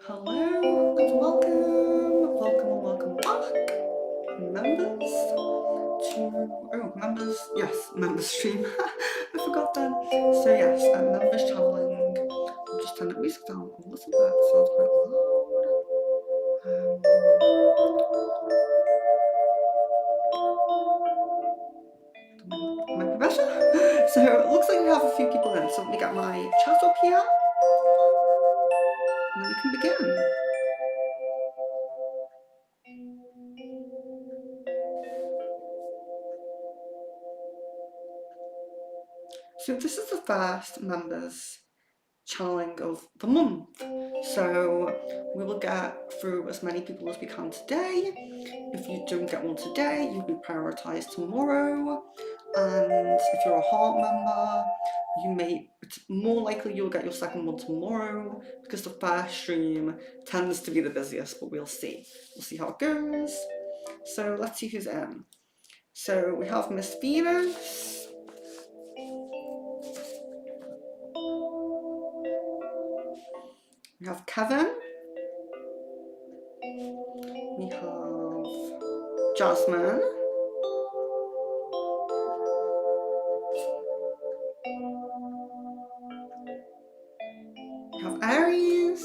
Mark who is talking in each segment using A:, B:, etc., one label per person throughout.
A: Hello and welcome back, members members stream. I forgot that. So yes, members channeling. I'll just turn the music down a little bit. It sounds quite loud. Might be better. So it looks like we have a few people in. So let me get my chat up here, and then we can begin. So this is the first members channeling of the month. So we will get through as many people as we can today. If you don't get one today, you'll be prioritised tomorrow. And if you're a heart member, it's more likely you'll get your second one tomorrow because the first stream tends to be the busiest, but we'll see. We'll see how it goes. So let's see who's in. So we have Miss Venus. We have Kevin. We have Jasmine. We have Aries.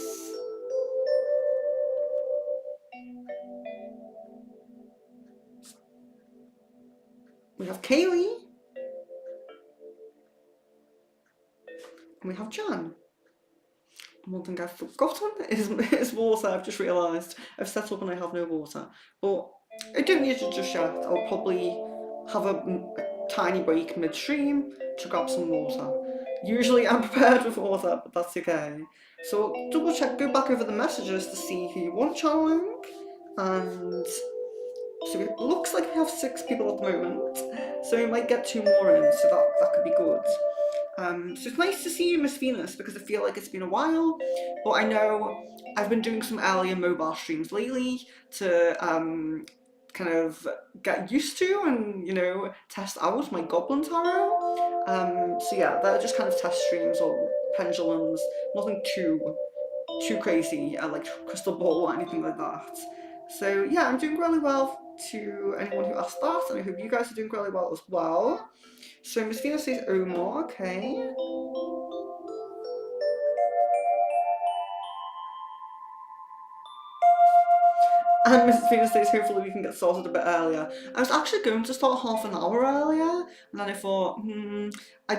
A: We have Kaylee. And we have Jan. One thing I've forgotten is water. I've just realised I've set up and I have no water. But I don't need it just yet. I'll probably have a tiny break midstream to grab some water. Usually I'm prepared with water, but that's okay. So double check, go back over the messages to see who you want channeling. And so it looks like we have 6 people at the moment. So we might get 2 more in, so that could be good. So it's nice to see you, Miss Venus, because I feel like it's been a while, but I know I've been doing some earlier mobile streams lately to kind of get used to and, test out my Goblin Tarot. So yeah, they're just kind of test streams or pendulums, nothing too crazy, like crystal ball or anything like that. So yeah, I'm doing really well to anyone who asked that, and I hope you guys are doing really well as well. So Miss Venus says Omar, okay. And Mrs. Venus says hopefully we can get started a bit earlier. I was actually going to start half an hour earlier, and then I thought, I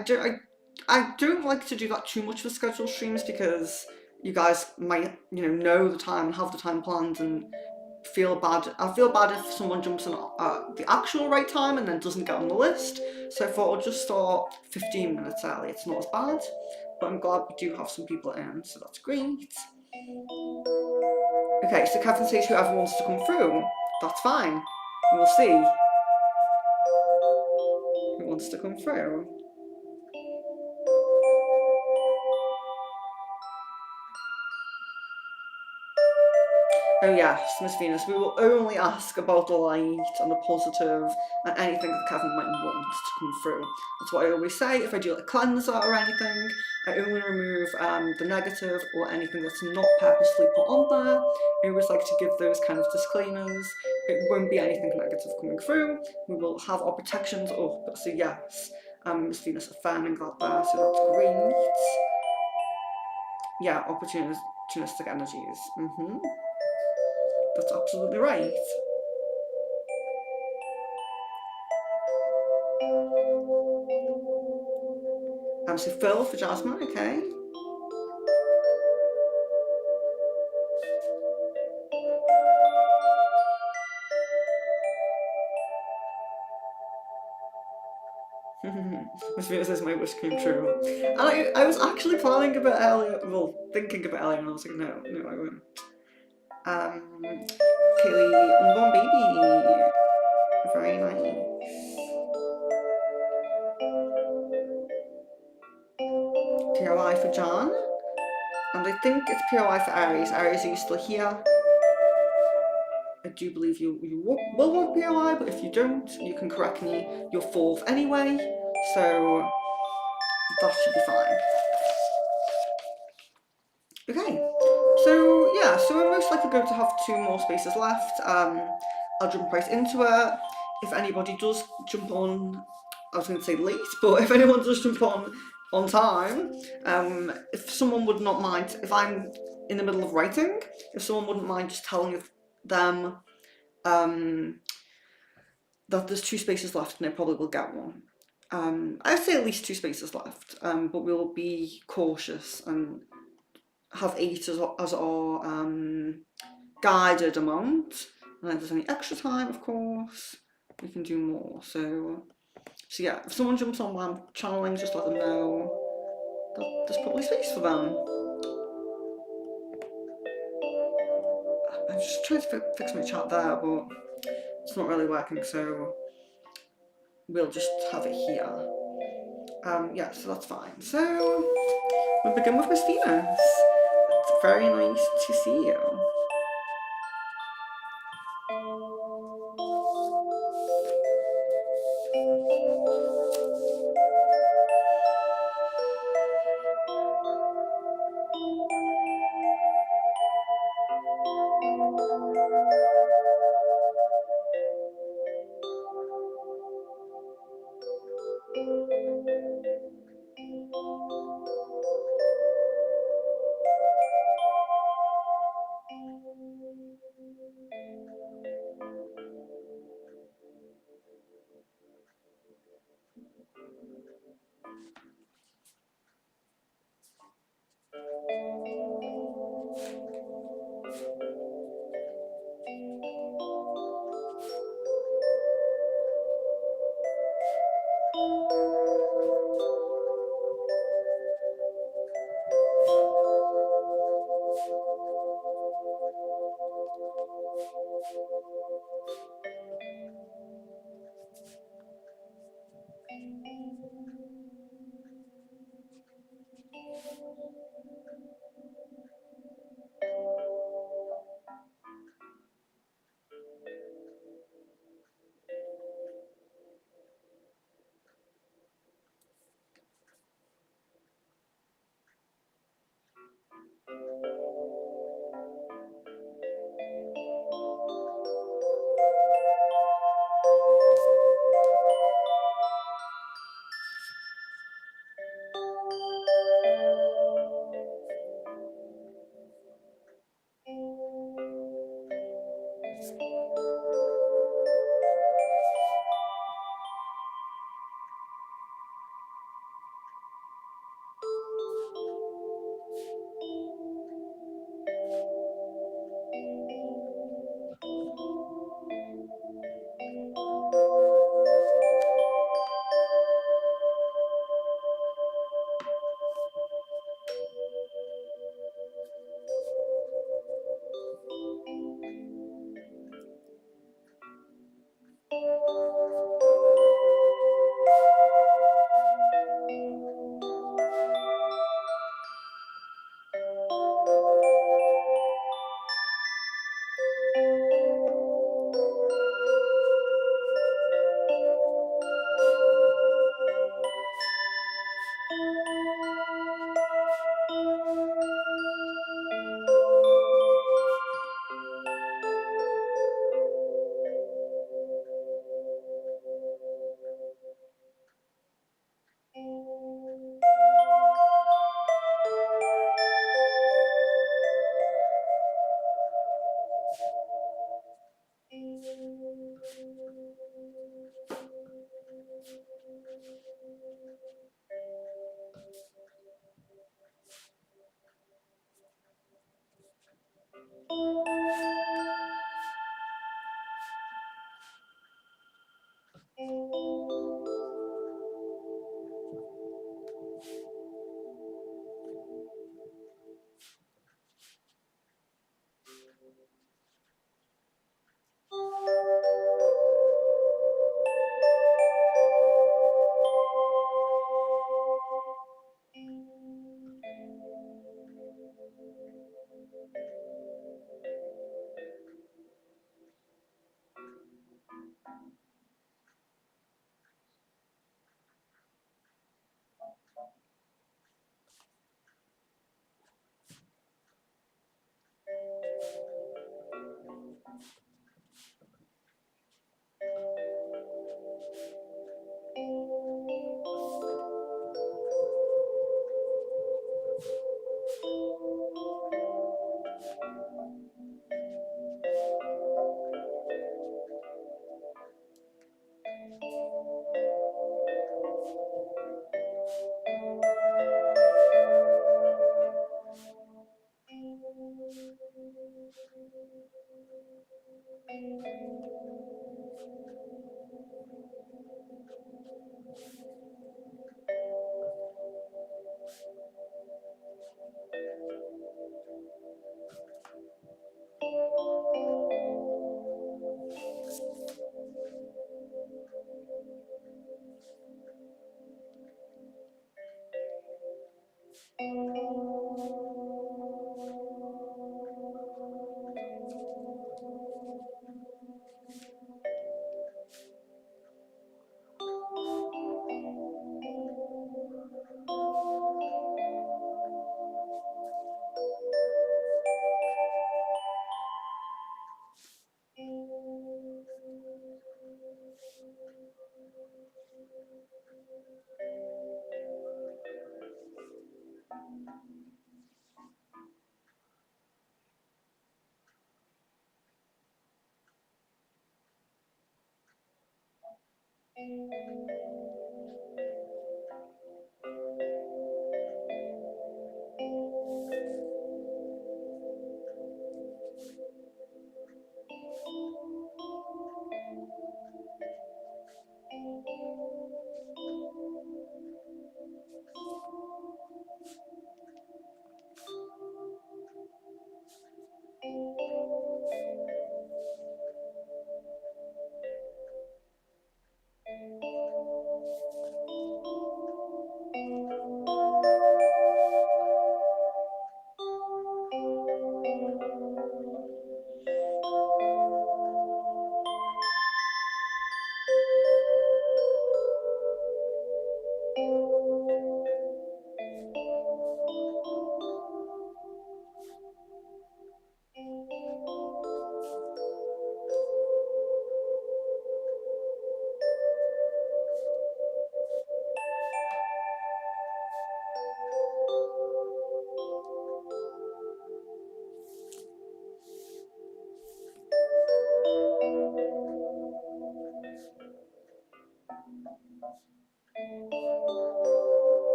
A: don't like to do that too much with scheduled streams because you guys might, know the time and have the time planned and feel bad. I feel bad if someone jumps in at the actual right time and then doesn't get on the list. So I thought I'll just start 15 minutes early. It's not as bad, but I'm glad we do have some people in, so that's great. Okay, so Kevin says whoever wants to come through, that's fine. We'll see who wants to come through. Oh yes, Miss Venus, we will only ask about the light and the positive and anything that Kevin might want to come through. That's what I always say. If I do like a cleanser or anything, I only remove the negative or anything that's not purposely put on there. I always like to give those kind of disclaimers. It won't be anything negative coming through. We will have our protections up. So yes, Miss Venus affirming that there, so that's great. Yeah, opportunistic energies. That's absolutely right. So Phil for Jasmine, okay. Miss Venus says my wish came true. And I was actually planning a bit earlier, well, thinking a bit earlier, and I was like, no, I won't. Kaylee, unborn baby. Very nice. POI for John. And I think it's POI for Aries. Aries, are you still here? I do believe you will want POI, but if you don't, you can correct me. You're 4th anyway, so that should be fine. Okay, So yeah, so we're most likely going to have two more spaces left. I'll jump right into it. If anybody does jump on, I was going to say late, but if anyone does jump on time, if someone would not mind, if I'm in the middle of writing, if someone wouldn't mind just telling them that there's two spaces left and I probably will get one. I'd say at least two spaces left, but we'll be cautious and have 8 as our guided amount. And if there's any extra time, of course, we can do more. So yeah, if someone jumps on while I'm channeling, just let them know that there's probably space for them. I'm just trying to fix my chat there, but it's not really working, so we'll just have it here. Yeah, so that's fine. So we'll begin with Miss Venus. It's very nice to see you.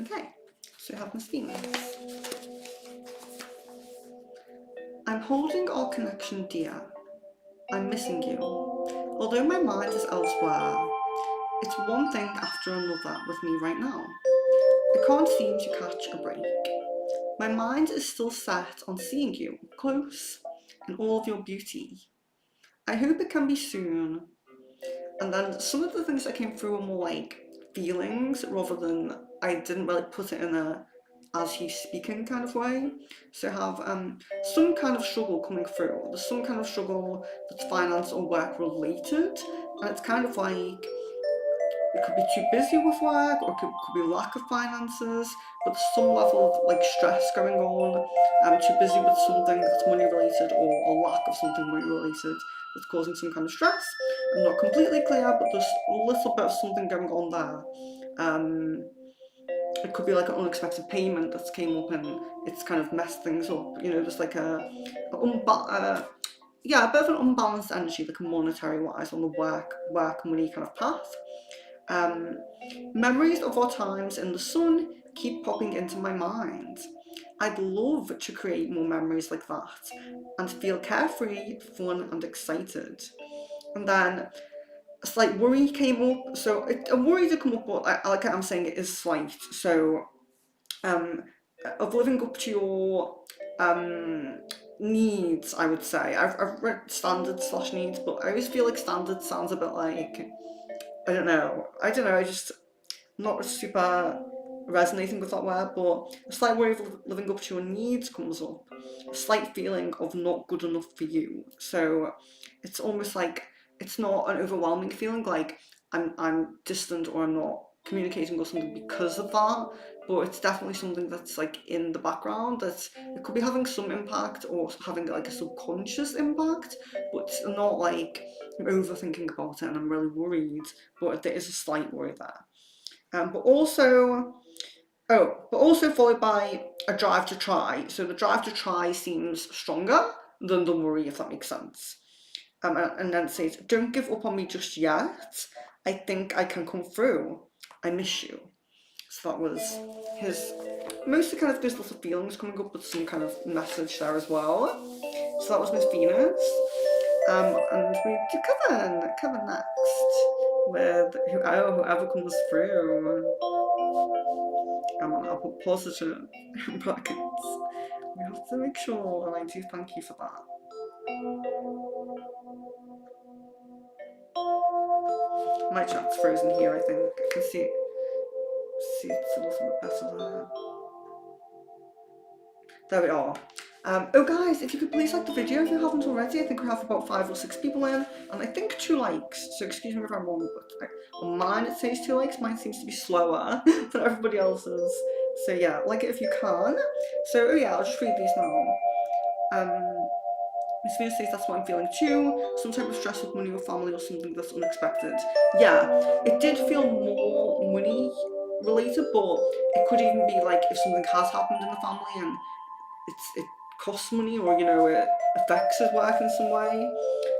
A: Okay, so we have my statements. I'm holding our connection dear. I'm missing you. Although my mind is elsewhere, it's one thing after another with me right now. I can't seem to catch a break. My mind is still set on seeing you close in all of your beauty. I hope it can be soon. And then some of the things that came through were more like feelings rather than I didn't really put it in a as he's speaking kind of way. So I have some kind of struggle coming through. There's some kind of struggle that's finance or work related, and it's kind of like it could be too busy with work or it could be lack of finances, but there's some level of like stress going on. I'm too busy with something that's money related or lack of something money related that's causing some kind of stress. I'm not completely clear, but there's a little bit of something going on there. It could be like an unexpected payment that's came up and it's kind of messed things up. You know, just like a yeah, a bit of an unbalanced energy, like a monetary wise on the work money kind of path. Um, Memories of our times in the sun keep popping into my mind. I'd love to create more memories like that and feel carefree, fun, and excited. And then a slight worry came up. So a worry did come up, but like I'm saying, it is slight. So um, of living up to your needs, I would say. I've read standards slash needs, but I always feel like standards sounds a bit like I don't know. I just not super resonating with that word, but a slight worry of living up to your needs comes up. A slight feeling of not good enough for you. So it's almost like it's not an overwhelming feeling like I'm distant or I'm not communicating or something because of that, but it's definitely something that's like in the background, that's it could be having some impact or having like a subconscious impact, but it's not like I'm overthinking about it and I'm really worried, but there is a slight worry there. But also, but also followed by a drive to try. So the drive to try seems stronger than the worry, if that makes sense. And then it says, "Don't give up on me just yet. I think I can come through. I miss you." So that was his, mostly kind of those little feelings coming up with some kind of message there as well. So that was Miss Venus. And we do Kevin next, with whoever comes through. I'll put positive in brackets. We have to make sure, and I do thank you for that. My chat's frozen here, I think. I can see it's a little bit better there. There we are. Oh guys, if you could please like the video if you haven't already. I think we have about 5 or 6 people in, and I think 2 likes, so excuse me if I'm wrong, but on mine it says 2 likes, mine seems to be slower than everybody else's. So yeah, like it if you can. So oh yeah, I'll just read these now. Miss Venus says that's what I'm feeling too. Some type of stress with money or family or something that's unexpected. Yeah, it did feel more money related, but it could even be like if something has happened in the family and it costs money, or you know, it affects his work in some way.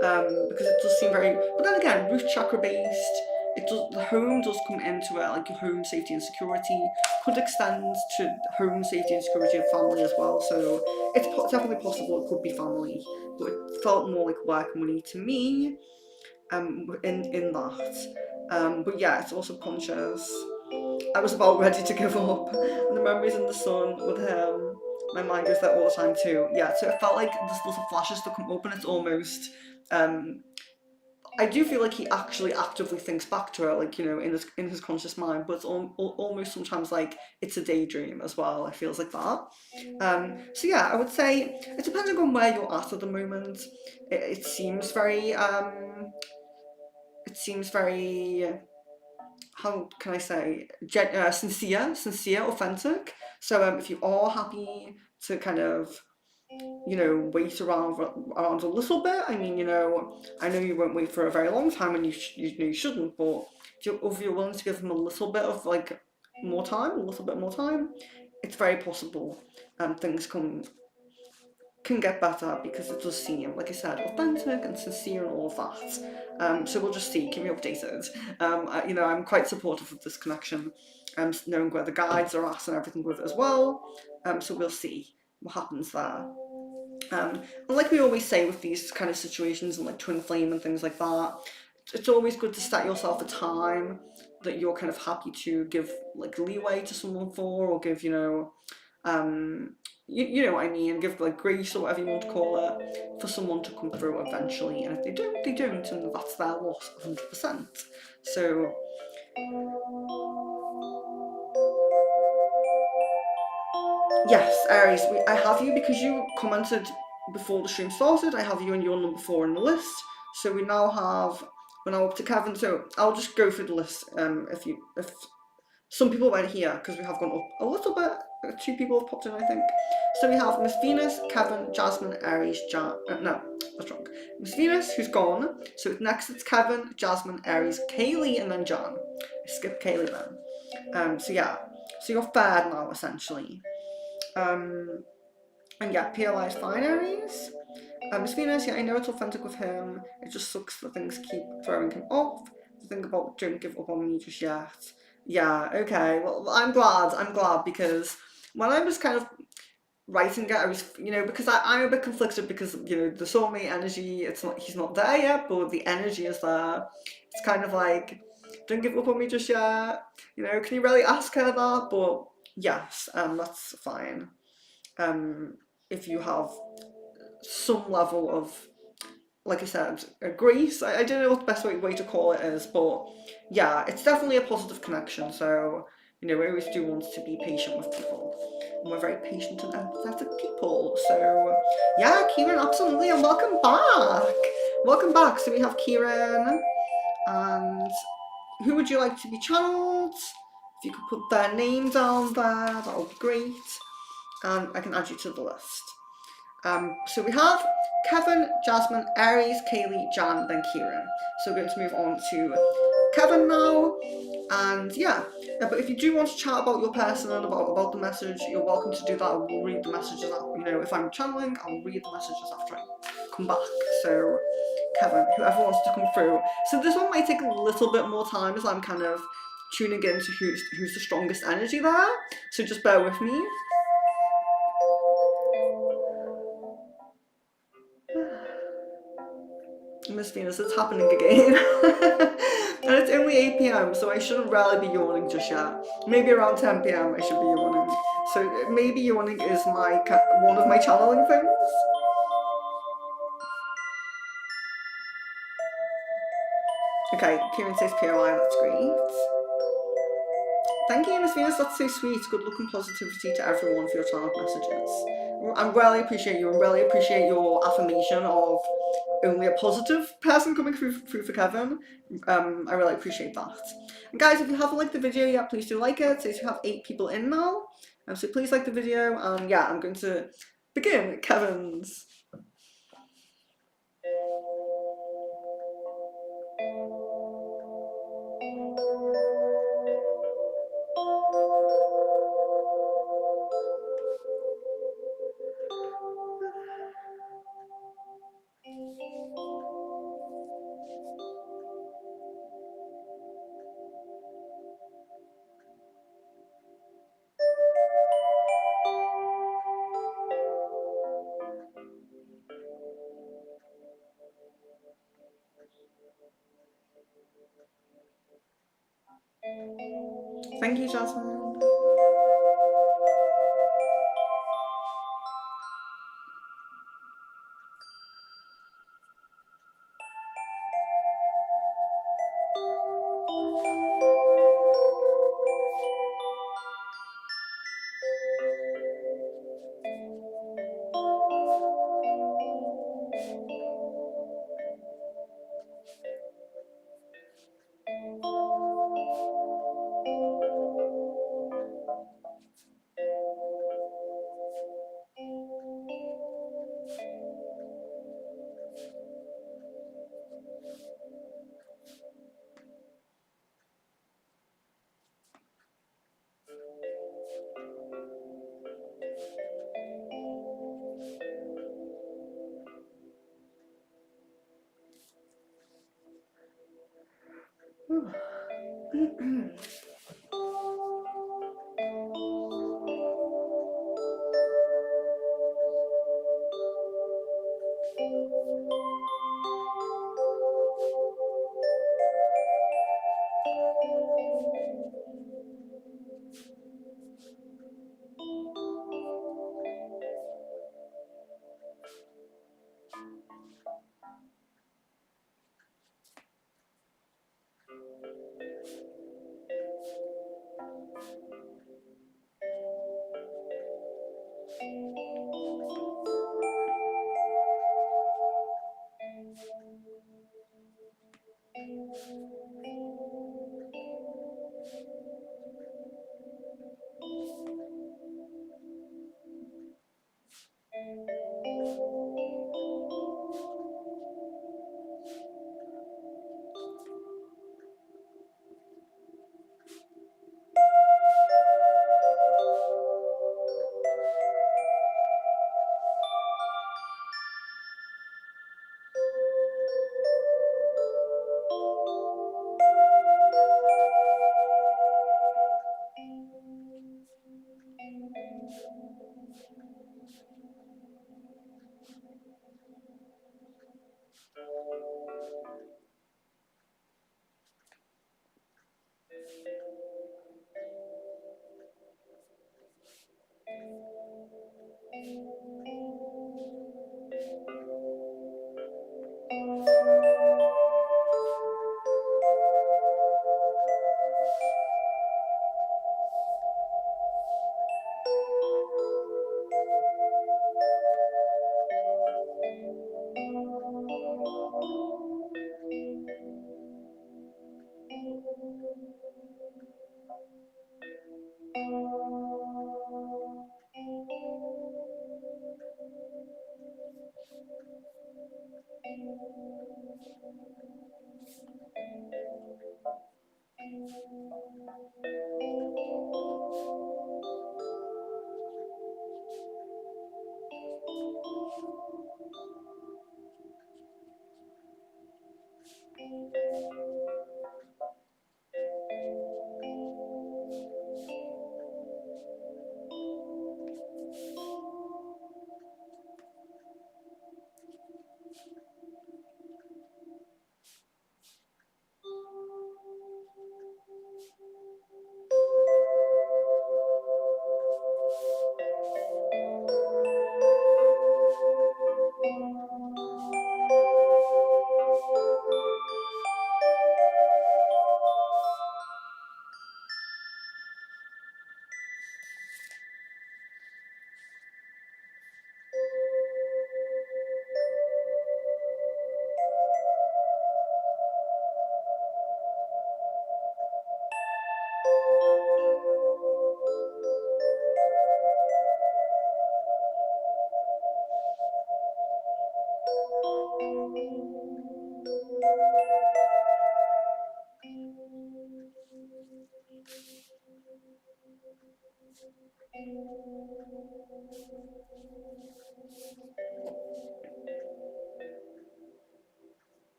A: Because it does seem very, but then again, root chakra based. It does, the home does come into it, like your home safety and security could extend to home safety and security of family as well. So it's definitely possible it could be family, but it felt more like work money to me. In that. But yeah, it's also conscious. I was about ready to give up. And the memories in the sun with him, my mind goes there all the time too. Yeah, so it felt like there's little flashes that come up, and it's almost. I do feel like he actually actively thinks back to her, like, you know, in his conscious mind, but it's almost sometimes like it's a daydream as well. It feels like that. So yeah, I would say it depending on where you're at the moment. It seems very. It seems very, how can I say, sincere, authentic. So if you are happy to kind of, you know, wait around a little bit, I mean, you know, I know you won't wait for a very long time, and you shouldn't, but if you're willing to give them a little bit of like more time, a little bit more time, it's very possible things can get better, because it does seem, like I said, authentic and sincere and all of that. So we'll just see, keep me updated. You know, I'm quite supportive of this connection, knowing where the guides are at and everything with it as well. So we'll see what happens there. And like we always say with these kind of situations and like twin flame and things like that, it's always good to set yourself a time that you're kind of happy to give like leeway to someone for, or give, you know, you know what I mean, give like grace or whatever you want to call it, for someone to come through eventually. And if they don't, and that's their loss 100%. So yes, Aries, I have you because you commented before the stream started. I have you and your number 4 in the list. So we're now up to Kevin. So I'll just go through the list. If some people went here, because we have gone up a little bit. 2 people have popped in, I think. So we have Miss Venus, Kevin, Jasmine, Aries, no, that's wrong. Miss Venus, who's gone. So next it's Kevin, Jasmine, Aries, Kaylee, and then Jan. I skipped Kaylee then. So yeah, so you're third now essentially. And yeah, POI is fine, Aries. Miss Venus, yeah, I know it's authentic with him. It just sucks that things keep throwing him off. The thing about don't give up on me just yet. Yeah, okay. Well, I'm glad, because when I was kind of writing it, I was, you know, because I'm a bit conflicted, because, you know, the soulmate energy, he's not there yet, but the energy is there. It's kind of like, don't give up on me just yet. You know, can you really ask her that? But yes, that's fine. If you have some level of, like I said, grace. I don't know what the best way to call it is, but yeah, it's definitely a positive connection. So, you know, we always do want to be patient with people, and we're very patient and empathetic people. So yeah, Kieran, absolutely, and welcome back. welcome back. So we have Kieran, and who would you like to be channeled? If you could put their name down there, that would be great. And I can add you to the list. So we have Kevin, Jasmine, Aries, Kaylee, Jan, then Kieran. So we're going to move on to Kevin now. And yeah, but if you do want to chat about your person and about the message, you're welcome to do that. I will read the messages out. You know, if I'm channeling, I'll read the messages after I come back. So Kevin, whoever wants to come through. So this one might take a little bit more time as I'm kind of tuning into who's the strongest energy there. So just bear with me. Miss Venus, it's happening again. And it's only 8 p.m, so I shouldn't really be yawning just yet. Maybe around 10 p.m. I should be yawning. So maybe yawning is one of my channeling things. Okay, Kieran says POI, that's great. Thank you, Miss Venus, that's so sweet. Good luck and positivity to everyone for your channel messages. I really appreciate you and really appreciate your affirmation of only a positive person coming through for Kevin. I really appreciate that. And guys, if you haven't liked the video yet, please do like it. So you have 8 people in now. So please like the video. And yeah, I'm going to begin Kevin's. Thank you, Jasmine.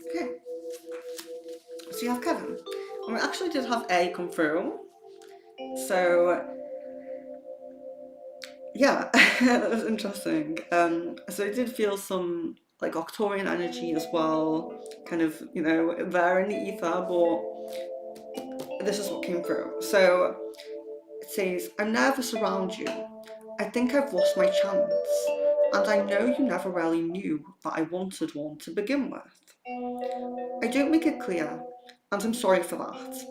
A: Okay, so you have Kevin. And we actually did have A come through. So yeah, that was interesting. So I did feel some like Octorian energy as well, kind of, there in the ether, but this is what came through. So it says, I'm nervous around you. I think I've lost my chance. And I know you never really knew that I wanted one to begin with. I don't make it clear, and I'm sorry for that.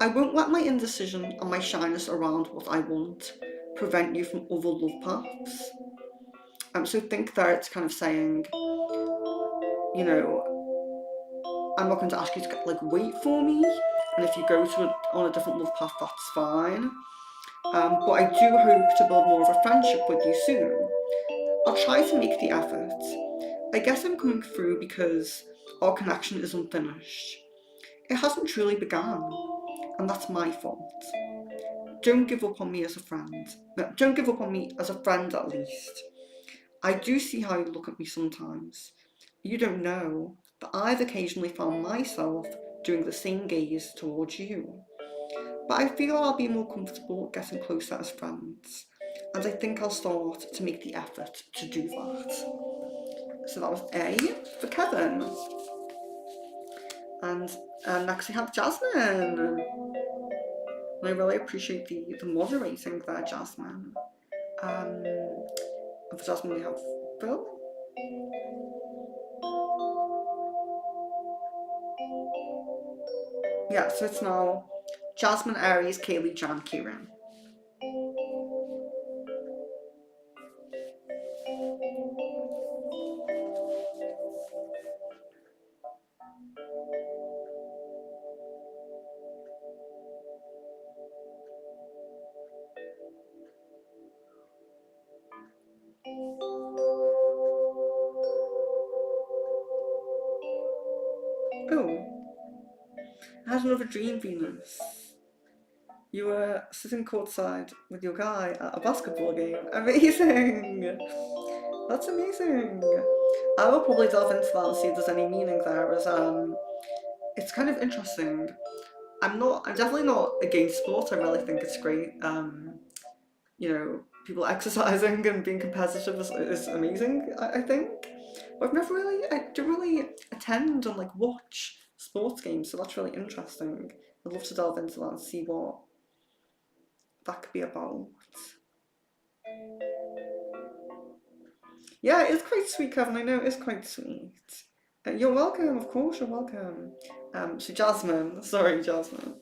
A: I won't let my indecision and my shyness around what I want prevent you from other love paths. So think there it's kind of saying, I'm not going to ask you to like wait for me, and if you go on a different love path, that's fine. But I do hope to build more of a friendship with you soon. I'll try to make the effort. I guess I'm coming through because our connection is unfinished. It hasn't truly begun, and that's my fault. Don't give up on me as a friend. No, don't give up on me as a friend at least. I do see how you look at me sometimes. You don't know, but I've occasionally found myself doing the same gaze towards you. But I feel I'll be more comfortable getting closer as friends, and I think I'll start to make the effort to do that. So that was A for Kevin. And next we have Jasmine. And I really appreciate the moderating there, Jasmine. And for Jasmine we have Phil. Yeah, so it's now Jasmine, Aries, Kaylee, Jan, Kieran. Oh, I had another dream, Venus. You were sitting courtside with your guy at a basketball game. Amazing! That's amazing. I will probably delve into that and see if there's any meaning there, as it's kind of interesting. I'm definitely not against sport. I really think it's great. People exercising and being competitive is amazing, I think. But I don't really attend and like watch sports games, so that's really interesting. I'd love to delve into that and see what that could be about. Yeah, it's quite sweet, Kevin. I know it's quite sweet. You're welcome, of course, you're welcome. So Jasmine, sorry, Jasmine.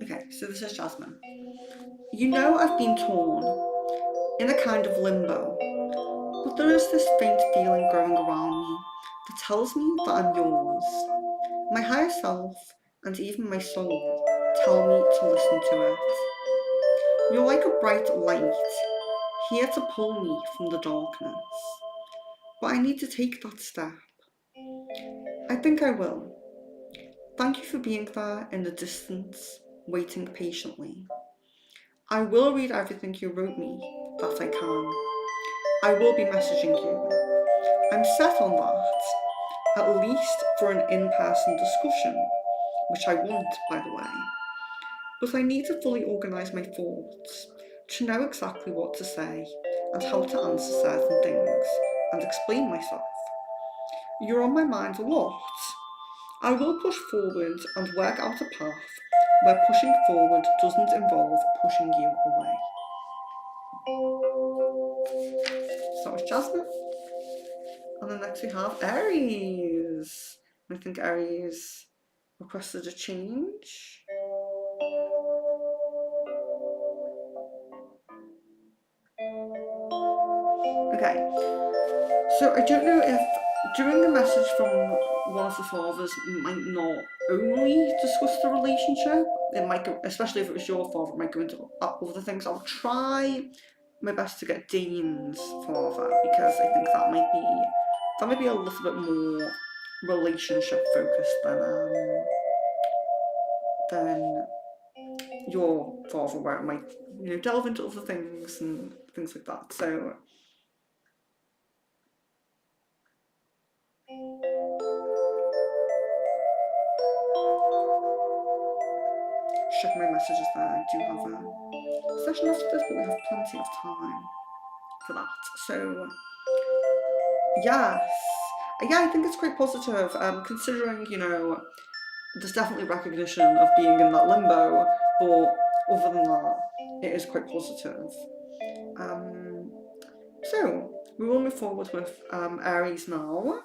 A: Okay, so this is Jasmine. You know I've been torn in a kind of limbo, but there is this faint feeling growing around me that tells me that I'm yours. My higher self and even my soul tell me to listen to it. You're like a bright light, here to pull me from the darkness. But I need to take that step. I think I will. Thank you for being there in the distance, waiting patiently. I will read everything you wrote me that I can. I will be messaging you. I'm set on that, at least for an in-person discussion, which I want, by the way. But I need to fully organise my thoughts, to know exactly what to say and how to answer certain things and explain myself. You're on my mind a lot. I will push forward and work out a path where pushing forward doesn't involve pushing you away. So that was Jasmine. And then next we have Aries. I think Aries requested a change. Okay, so I don't know if doing a message from one of the fathers might not only discuss the relationship, it might go, especially if it was your father, it might go into other things. I'll try my best to get Dane's father because I think that might be a little bit more relationship focused than your father, where it might delve into other things and things like that. So check my messages there. I do have a session after this, but we have plenty of time for that. So yes, yeah, I think it's quite positive. Considering there's definitely recognition of being in that limbo, but other than that, it is quite positive. So we will move forward with Aries now.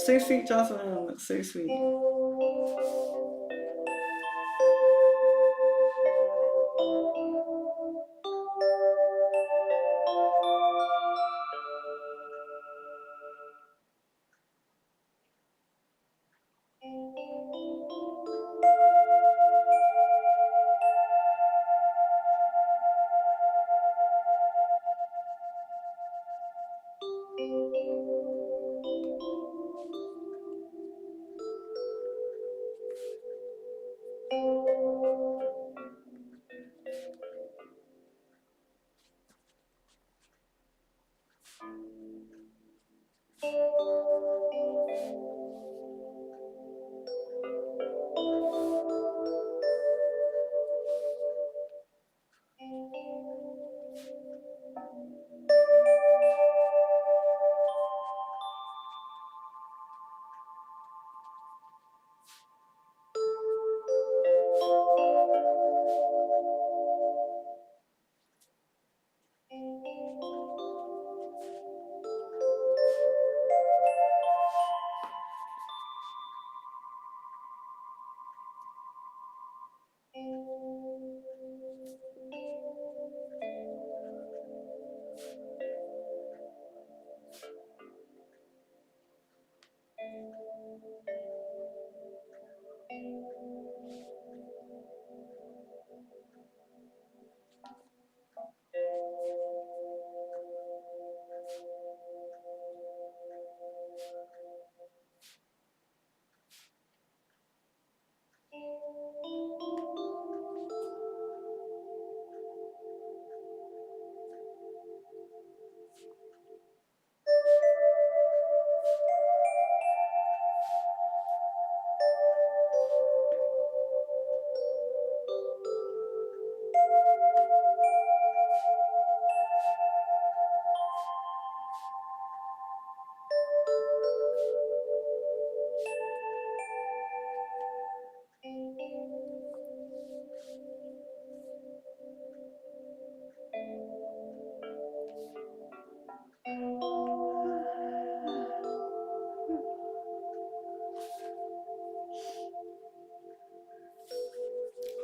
A: So sweet, Jasmine. So sweet.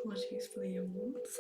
A: Apologies for the yawns.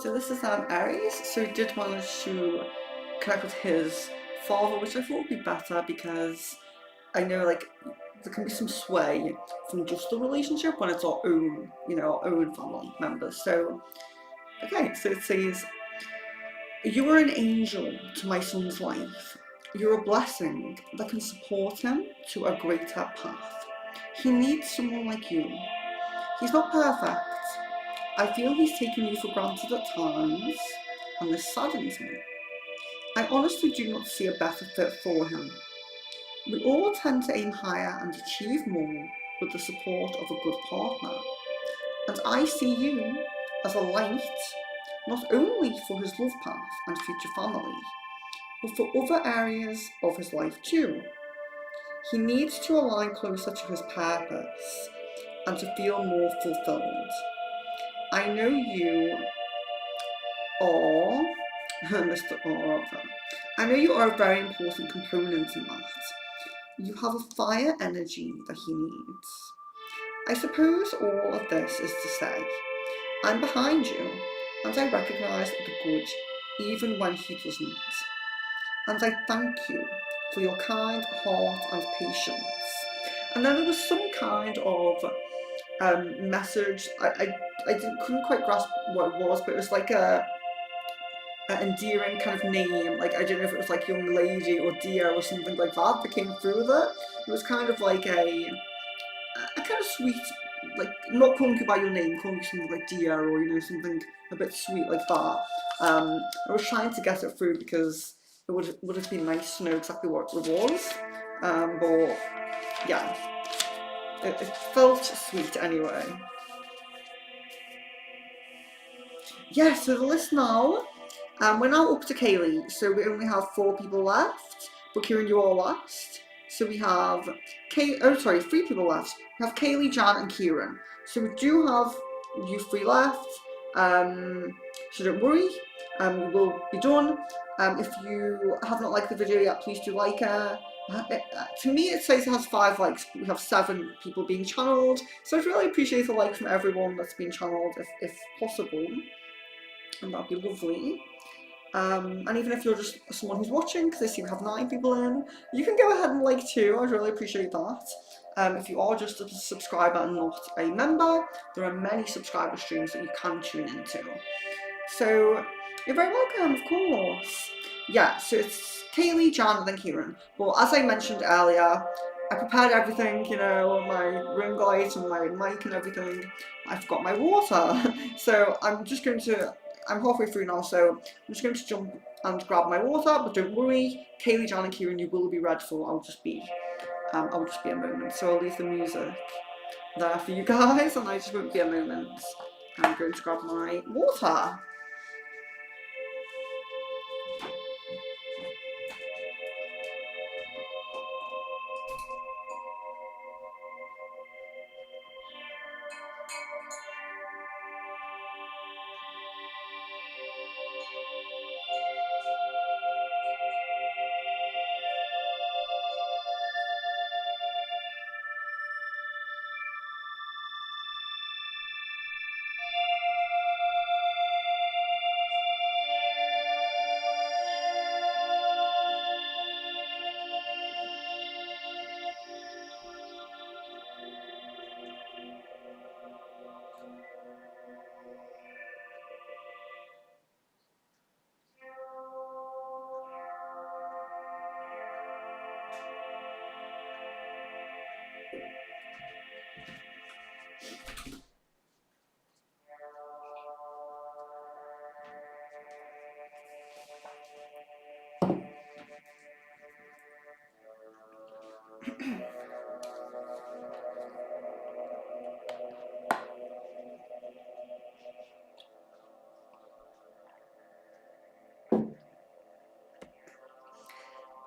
A: So this is Aries, so he did manage to connect with his father, which I thought would be better because I know like there can be some sway from just the relationship when it's our own, our own family members. So, okay, so it says, you are an angel to my son's life. You're a blessing that can support him to a greater path. He needs someone like you. He's not perfect. I feel he's taken you for granted at times, and this saddens me. I honestly do not see a better fit for him. We all tend to aim higher and achieve more with the support of a good partner. And I see you as a light, not only for his love path and future family, but for other areas of his life too. He needs to align closer to his purpose and to feel more fulfilled. I know you are, Mr. Arthur, I know you are a very important component in that. You have a fire energy that he needs. I suppose all of this is to say, I'm behind you, and I recognise the good even when he doesn't. And I thank you for your kind heart and patience. And then there was some kind of message. Couldn't quite grasp what it was, but it was like an endearing kind of name. Like I don't know if it was like young lady or dear or something like that came through with it. It was kind of like a kind of sweet, like not calling you by your name, calling you something like dear or something a bit sweet like that. I was trying to get it through because it would have been nice to know exactly what it was. But yeah, it felt sweet anyway. Yeah, so the list now, we're now up to Kaylee, so we only have 4 people left, but Kieran, you are last. So we have 3 people left. We have Kaylee, Jan, and Kieran. So we do have you 3 left. So don't worry, we will be done. If you have not liked the video yet, please do like it. To me, it says it has 5 likes, but we have 7 people being channeled. So I'd really appreciate a like from everyone that's been channeled, if possible, and that'd be lovely. And even if you're just someone who's watching, because I see we have 9 people in, you can go ahead and like too. I'd really appreciate that. If you are just a subscriber and not a member, there are many subscriber streams that you can tune into. So you're very welcome, of course. Yeah, so it's Kaylee, Jan, and then Kieran. But as I mentioned earlier, I prepared everything, my ring light and my mic and everything. I forgot my water. So I'm halfway through now, so I'm just going to jump and grab my water, but don't worry, Kaylee, Jan, and Kieran, you will be read for. I'll just be a moment. So I'll leave the music there for you guys, and I just won't be a moment. I'm going to grab my water.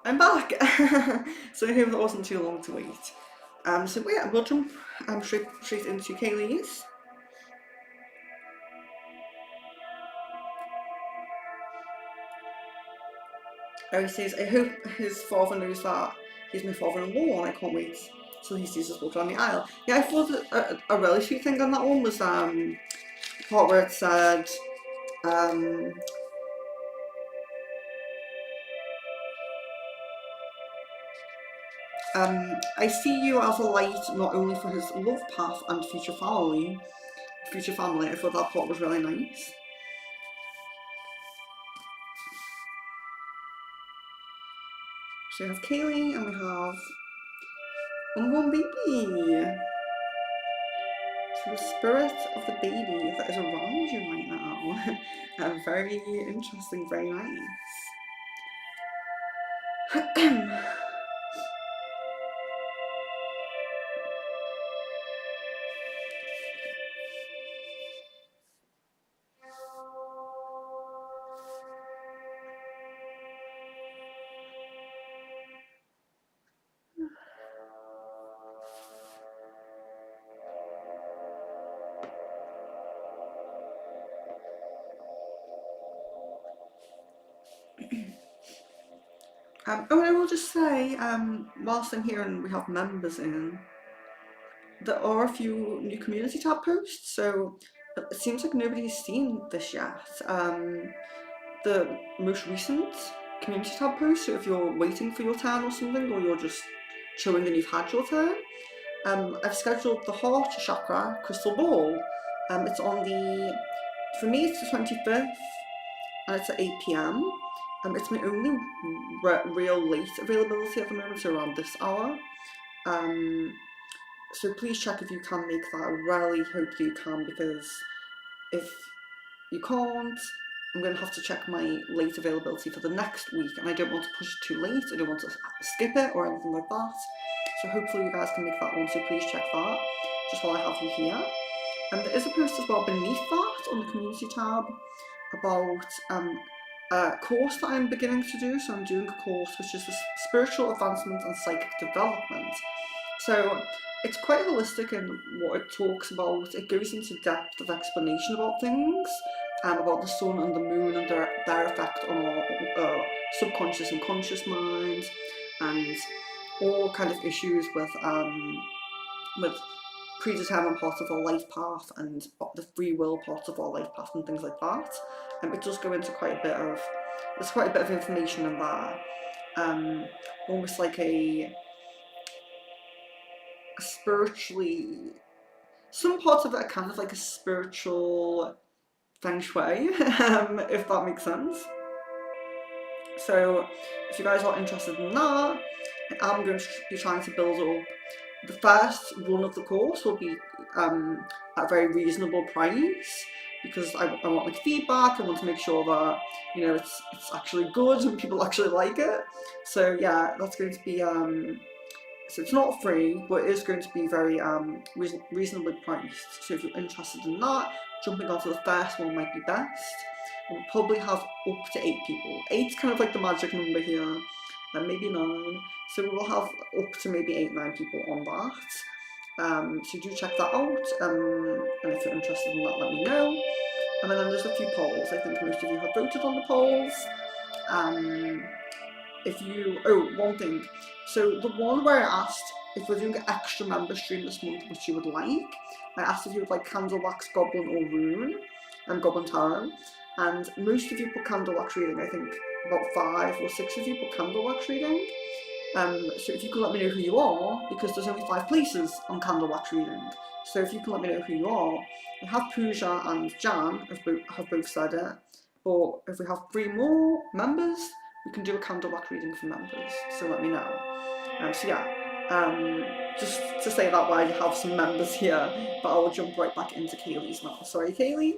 A: I'm back! So I hope that wasn't too long to wait. So yeah, we'll jump straight into Kaylee's. He says, I hope his father knows that he's my father-in-law and I can't wait till he sees us walk down the aisle. Yeah, I thought a really sweet thing on that one was the part where it said, um, I see you as a light not only for his love path and future family. I thought that part was really nice. So we have Kaylee and we have unborn baby. So the spirit of the baby that is around you right now. Very interesting, very nice. Oh, and I will just say, whilst I'm here and we have members in, there are a few new community tab posts, so it seems like nobody's seen this yet. The most recent community tab post, so if you're waiting for your turn or something, or you're just chilling and you've had your turn, I've scheduled the Heart Chakra Crystal Ball. It's on for me it's the 25th, and it's at 8 p.m. It's my only real late availability at the moment, so around this hour. So please check if you can make that. I really hope that you can, because if you can't, I'm going to have to check my late availability for the next week, and I don't want to push it too late. I don't want to skip it or anything like that. So hopefully you guys can make that one, so please check that, just while I have you here. And there is a post as well beneath that on the community tab about a course that I'm beginning to do. So I'm doing a course which is the Spiritual Advancement and Psychic Development. So it's quite holistic in what it talks about. It goes into depth of explanation about things, about the sun and the moon and their effect on our subconscious and conscious minds, and all kind of issues with predetermined parts of our life path and the free will parts of our life path and things like that. It does go into there's quite a bit of information in there, almost like a spiritually, some parts of it are kind of like a spiritual feng shui, if that makes sense. So if you guys are interested in that, I'm going to be trying to build up. The first run of the course will be at a very reasonable price, because I want like feedback. I want to make sure that, you know, it's actually good and people actually like it. So yeah, that's going to be so it's not free, but it is going to be very reasonably priced. So if you're interested in that, jumping onto the first one might be best. We'll probably have up to 8 people. 8's kind of like the magic number here, and maybe 9. So we will have up to maybe 8-9 people on that. So do check that out, and if you're interested in that, let me know. And then there's a few polls. I think most of you have voted on the polls. One thing. So the one where I asked if we're doing an extra member stream this month, which you would like, I asked if you would like Candle Wax Goblin or Rune, and Goblin Tarot, and most of you put Candle Wax Reading. I think about 5 or 6 of you put Candle Wax Reading. So if you could let me know who you are, because there's only 5 places on Candle Wax Reading. So if you can let me know who you are. We have Pooja and Jan have both said it, but if we have 3 more members, we can do a candle wax reading for members, so let me know. So yeah, just to say that while you have some members here, but I'll jump right back into Kaylee's now. Sorry, Kaylee.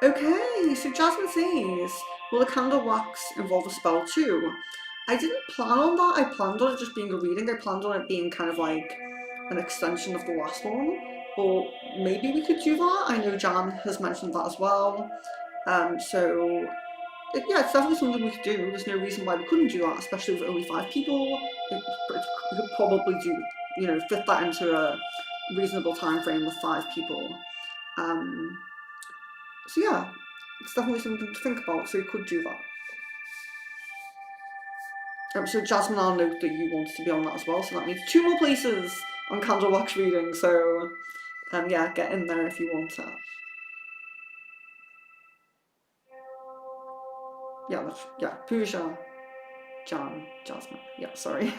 A: Okay, so Jasmine says, will the candle wax involve a spell too? I didn't plan on that. I planned on it just being a reading. I planned on it being kind of like an extension of the last one. But maybe we could do that. I know Jan has mentioned that as well. So yeah, it's definitely something we could do. There's no reason why we couldn't do that, especially with only 5 people. We could probably fit that into a reasonable time frame with 5 people. Um, so yeah, it's definitely something to think about. So we could do that. So Jasmine, I'll note that you wanted to be on that as well. So that means 2 more places on candle wax reading. So yeah, get in there if you want to. Yeah, Pooja, Jan, Jasmine. Yeah, sorry.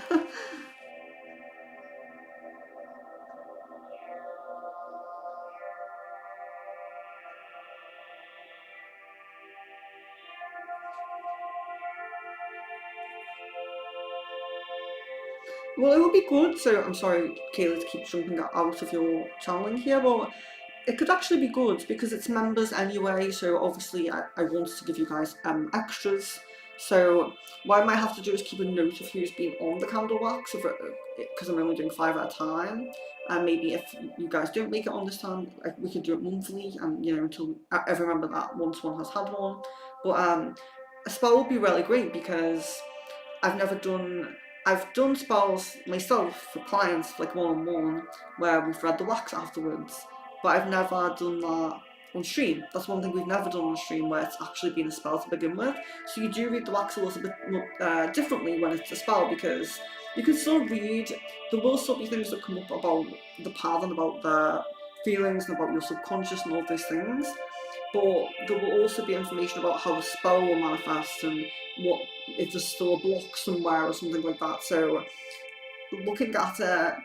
A: Well, it would be good. So I'm sorry, Kayla, to keep jumping out of your channeling here, but it could actually be good because it's members anyway. So obviously, I wanted to give you guys extras. So what I might have to do is keep a note of who's been on the candle wax, because I'm only doing 5 at a time. And maybe if you guys don't make it on this time, we could do it monthly, and until every member that once one has had one. But a spell would be really great because I've never done. I've done spells myself for clients, like one-on-one, where we've read the wax afterwards, but I've never done that on stream. That's one thing we've never done on stream, where it's actually been a spell to begin with. So you do read the wax a little bit differently when it's a spell, because you can still read. There will still be things that come up about the path and about the feelings and about your subconscious and all those things, but there will also be information about how the spell will manifest and what if there's still a block somewhere or something like that. So looking at it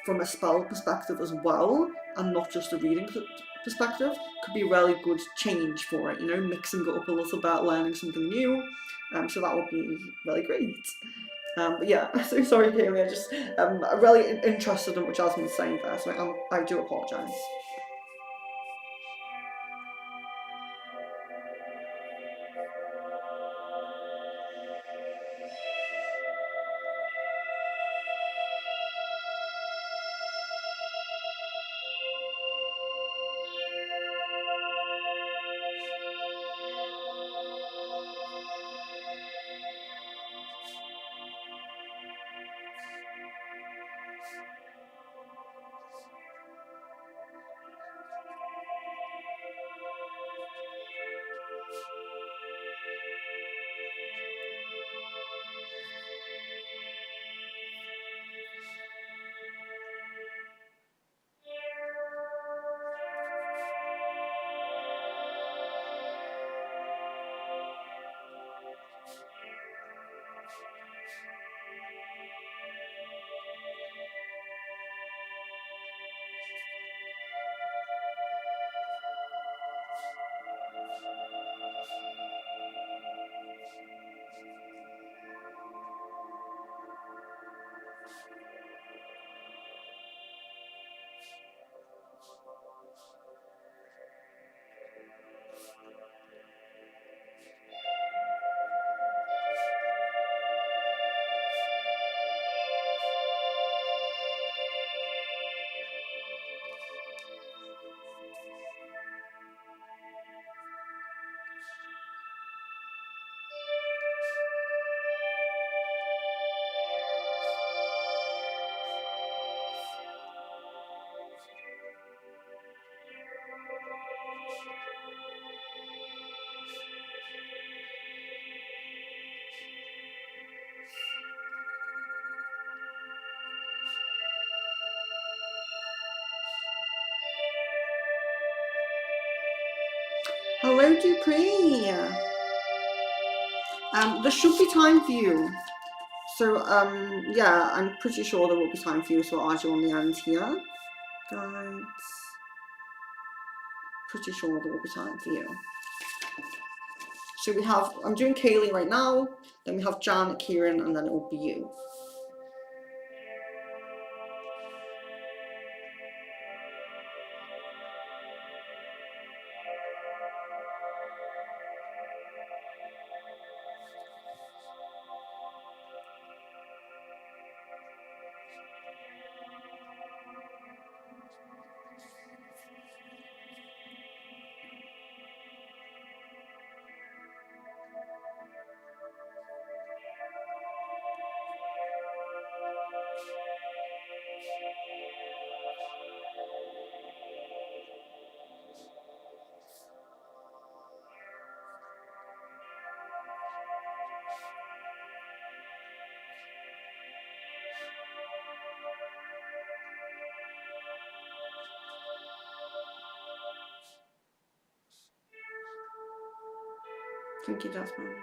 A: from a spell perspective as well, and not just a reading perspective, could be a really good change for it. Mixing it up a little bit, learning something new. So that would be really great. But yeah, so sorry, Kaylee. I just I'm really interested in what Jasmine's saying there, so I do apologise. Hello, Dupree. There should be time for you. So, yeah, I'm pretty sure there will be time for you, so I'll add you on the end here. Guides. Pretty sure there will be time for you. So I'm doing Kaylee right now, then we have Jan, Kieran, and then it will be you. Thank you, Jasmine.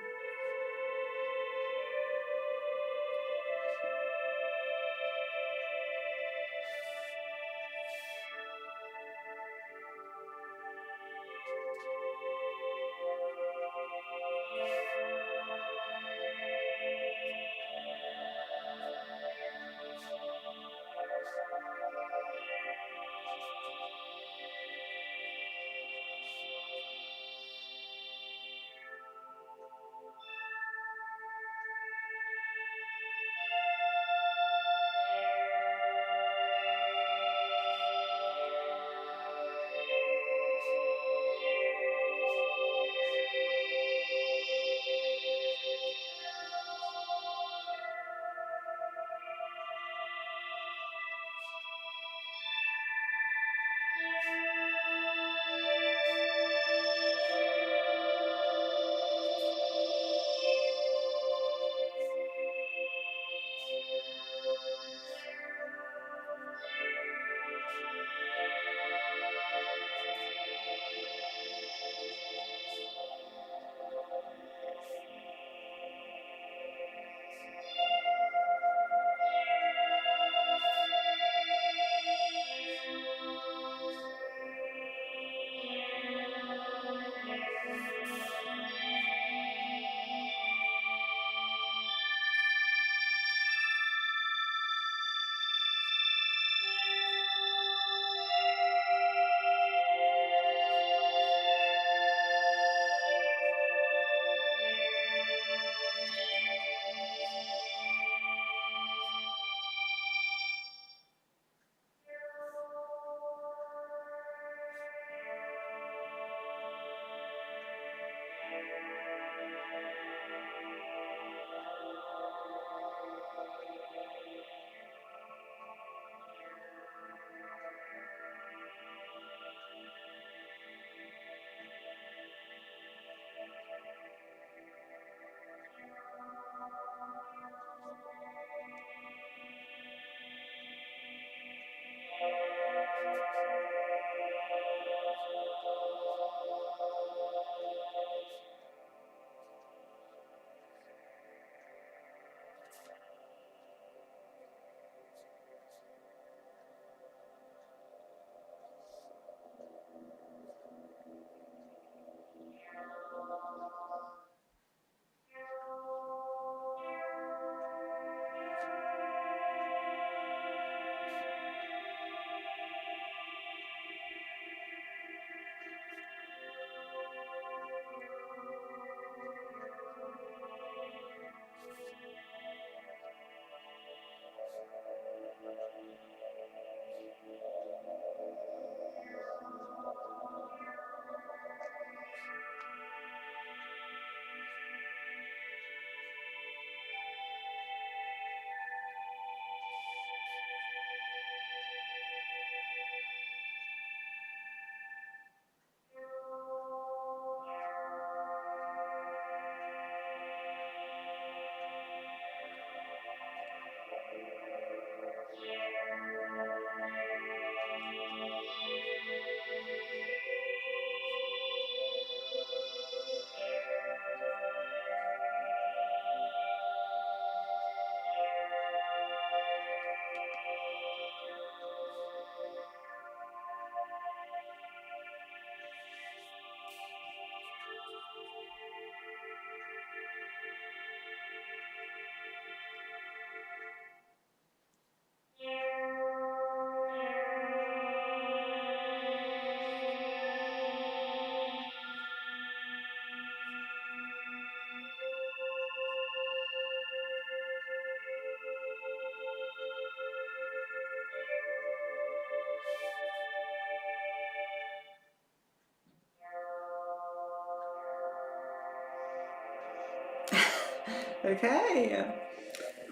A: Okay,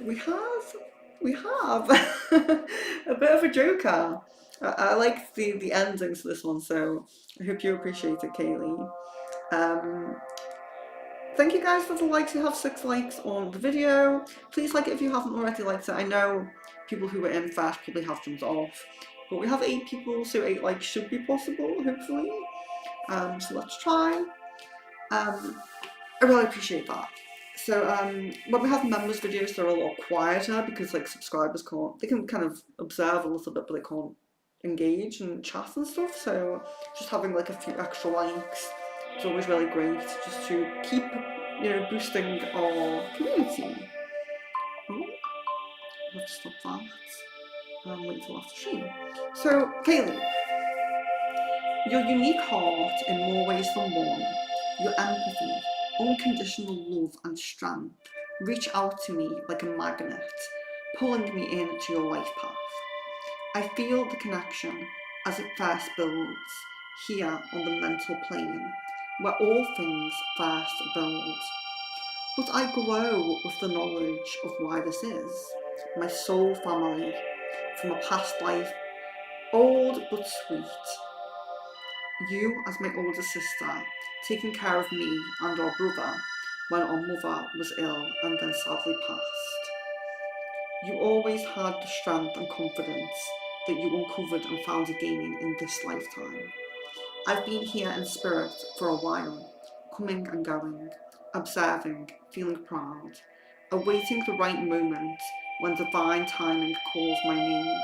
A: we have a bit of a joker. I like the endings to this one, so I hope you appreciate it, Kaylee. Um, Thank you guys for the likes. We have 6 likes on the video. Please like it if you haven't already liked it. I know people who were in first probably have jumped off, but we have 8 people, so 8 likes should be possible, hopefully. So let's try. I really appreciate that. So when we have members videos, they're a lot quieter because like subscribers can't, they can kind of observe a little bit, but they can't engage and chat and stuff. So just having like a few extra likes is always really great, just to keep, boosting our community. Oh, I'll have to stop that. Wait till after stream. So Kaylee, your unique heart in more ways than one, your empathy, unconditional love and strength reach out to me like a magnet, pulling me into your life path. I feel the connection as it first builds here on the mental plane, where all things first build. But I glow with the knowledge of why this is. My soul family from a past life, old but sweet. You, as my older sister, taking care of me and our brother when our mother was ill and then sadly passed. You always had the strength and confidence that you uncovered and found again in this lifetime. I've been here in spirit for a while, coming and going, observing, feeling proud, awaiting the right moment when divine timing calls my name.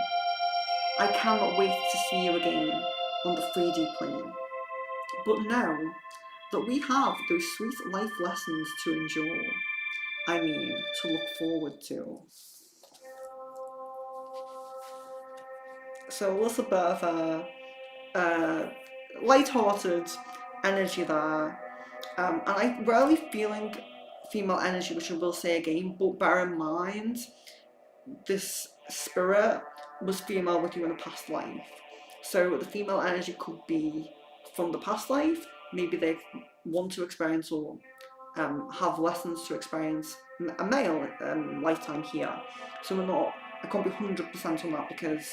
A: I cannot wait to see you again on the 3D plane. But know that we have those sweet life lessons to endure. I mean, to look forward to. So a little bit of a light-hearted energy there. And I'm really feeling female energy, which I will say again, but bear in mind, this spirit was female with you in a past life. So the female energy could be from the past life, maybe they want to experience or have lessons to experience a male lifetime here. So I can't be 100% on that because,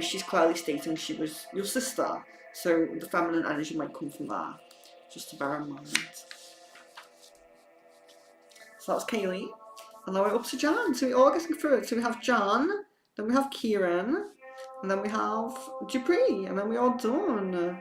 A: she's clearly stating she was your sister. So the feminine energy might come from there, just to bear in mind. So that's Kaylee. And now we're up to Jan. So we're all getting through it. So we have Jan, then we have Kieran, and then we have Dupree, and then we're all done.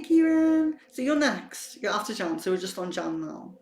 A: Kieran. So you're next. You're after Jan, so we're just on Jan now.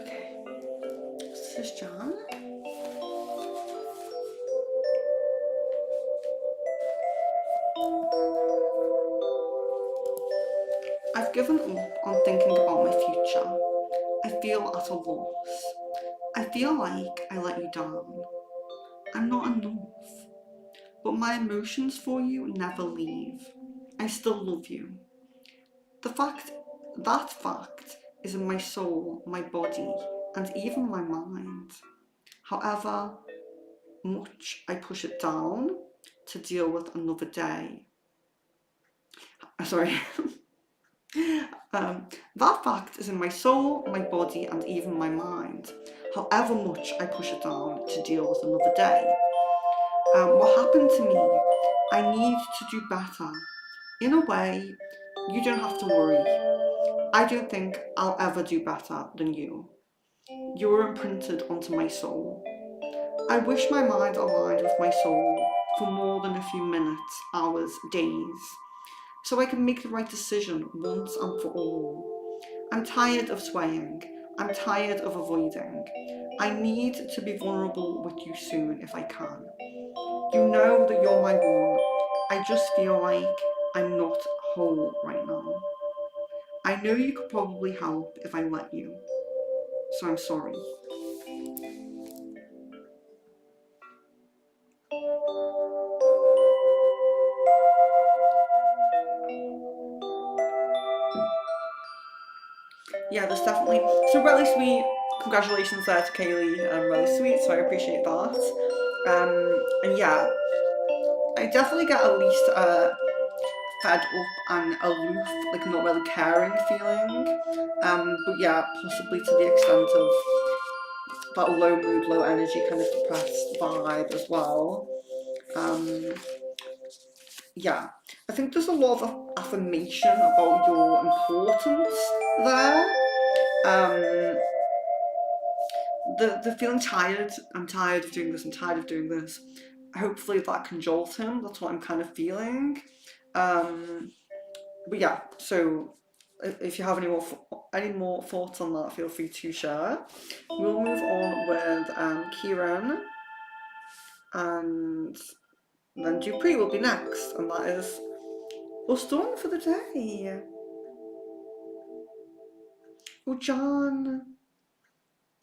A: Okay, this is Jan. I've given up on thinking about my future. I feel at a loss. I feel like I let you down. I'm not enough. But my emotions for you never leave. I still love you. That fact is in my soul, my body, and even my mind. however much I push it down to deal with another day. Sorry. That fact is in my soul, my body, and even my mind. However much I push it down to deal with another day. What happened to me? I need to do better. In a way, you don't have to worry. I don't think I'll ever do better than you. You're imprinted onto my soul. I wish my mind aligned with my soul for more than a few minutes, hours, days, so I can make the right decision once and for all. I'm tired of swaying. I'm tired of avoiding. I need to be vulnerable with you soon if I can. You know that you're my one. I just feel like I'm not whole right now. I know you could probably help if I let you, so I'm sorry. Yeah, there's definitely so really sweet. Congratulations there to Kaylee. Really sweet, so I appreciate that. And yeah, I definitely get at least fed up and aloof, like not really caring feeling. But yeah, possibly to the extent of that low mood, low energy, kind of depressed vibe as well. Um, yeah, I think there's a lot of affirmation about your importance there. Um, the feeling tired, I'm tired of doing this, I'm tired of doing this. Hopefully that can jolt him. That's what I'm kind of feeling. Um, but yeah, so if you have any more thoughts on that, feel free to share. We'll move on with Kieran, and then Dupree will be next, and that is us done for the day. Oh, John.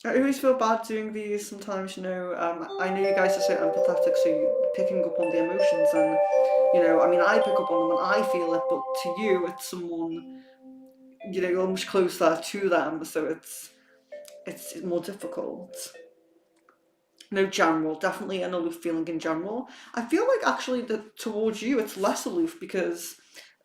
A: I always feel bad doing these sometimes, I know you guys are so empathetic, so you're picking up on the emotions, and, I mean, I pick up on them and I feel it, but to you, it's someone, you're much closer to them, so it's more difficult. No, general, definitely an aloof feeling in general. I feel like actually that towards you it's less aloof because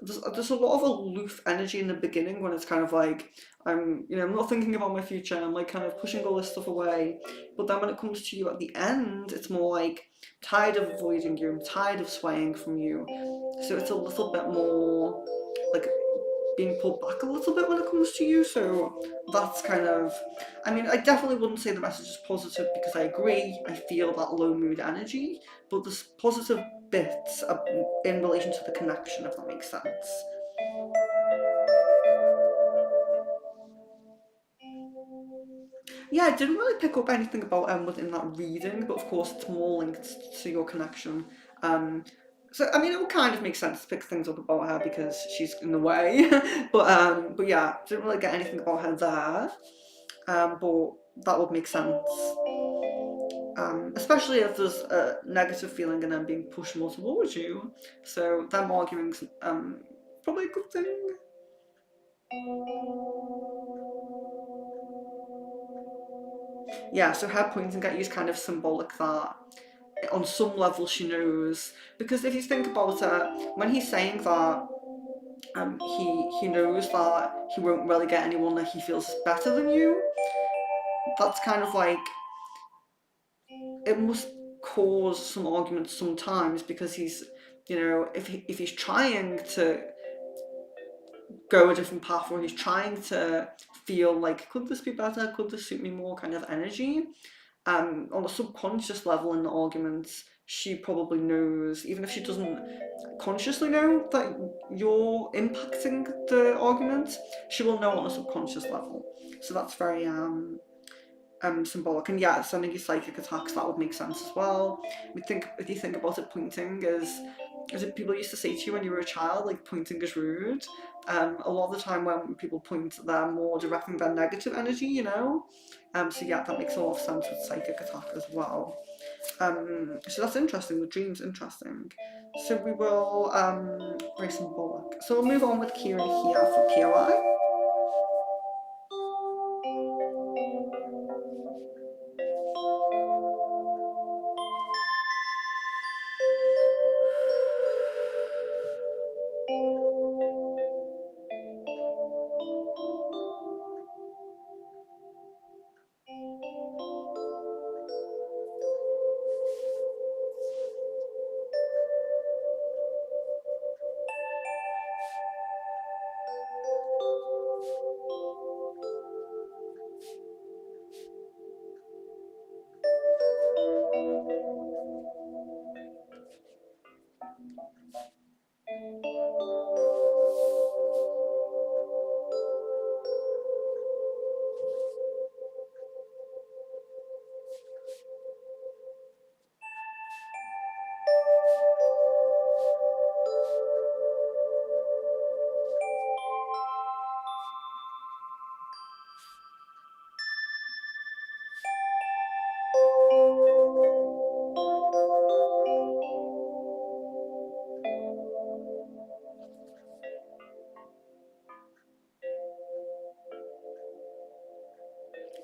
A: there's a lot of aloof energy in the beginning when it's kind of like I'm not thinking about my future. I'm like kind of pushing all this stuff away. But then when it comes to you at the end, it's more like tired of avoiding you. I'm tired of swaying from you. So it's a little bit more like being pulled back a little bit when it comes to you. So that's kind of, I mean, I definitely wouldn't say the message is positive because I agree, I feel that low mood energy, but there's positive bits in relation to the connection, if that makes sense. Yeah, I didn't really pick up anything about within that reading, but of course it's more linked to your connection. Um, so I mean, it would kind of make sense to pick things up about her because she's in the way, but yeah, didn't really get anything about her there. But that would make sense. Especially if there's a negative feeling and then being pushed more towards you. So them arguing's probably a good thing. Yeah, so her pointing at you is kind of symbolic that on some level she knows. Because if you think about it, when he's saying that he knows that he won't really get anyone that he feels is better than you, that's kind of like it must cause some arguments sometimes because he's if he's trying to go a different path or he's trying to feel like could this be better, could this suit me more kind of energy, on a subconscious level in the arguments she probably knows, even if she doesn't consciously know that you're impacting the argument, she will know on a subconscious level. So that's very symbolic. And yeah, sending you psychic attacks, that would make sense as well. If you think about it, pointing as if people used to say to you when you were a child, like pointing is rude. A lot of the time when people point, they're more directing their negative energy. So yeah, that makes a lot of sense with psychic attack as well. So that's interesting. The dream's interesting. So we will very symbolic. So we'll move on with Kieran here for POI.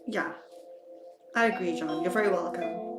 A: Yeah, I agree, John. You're very welcome.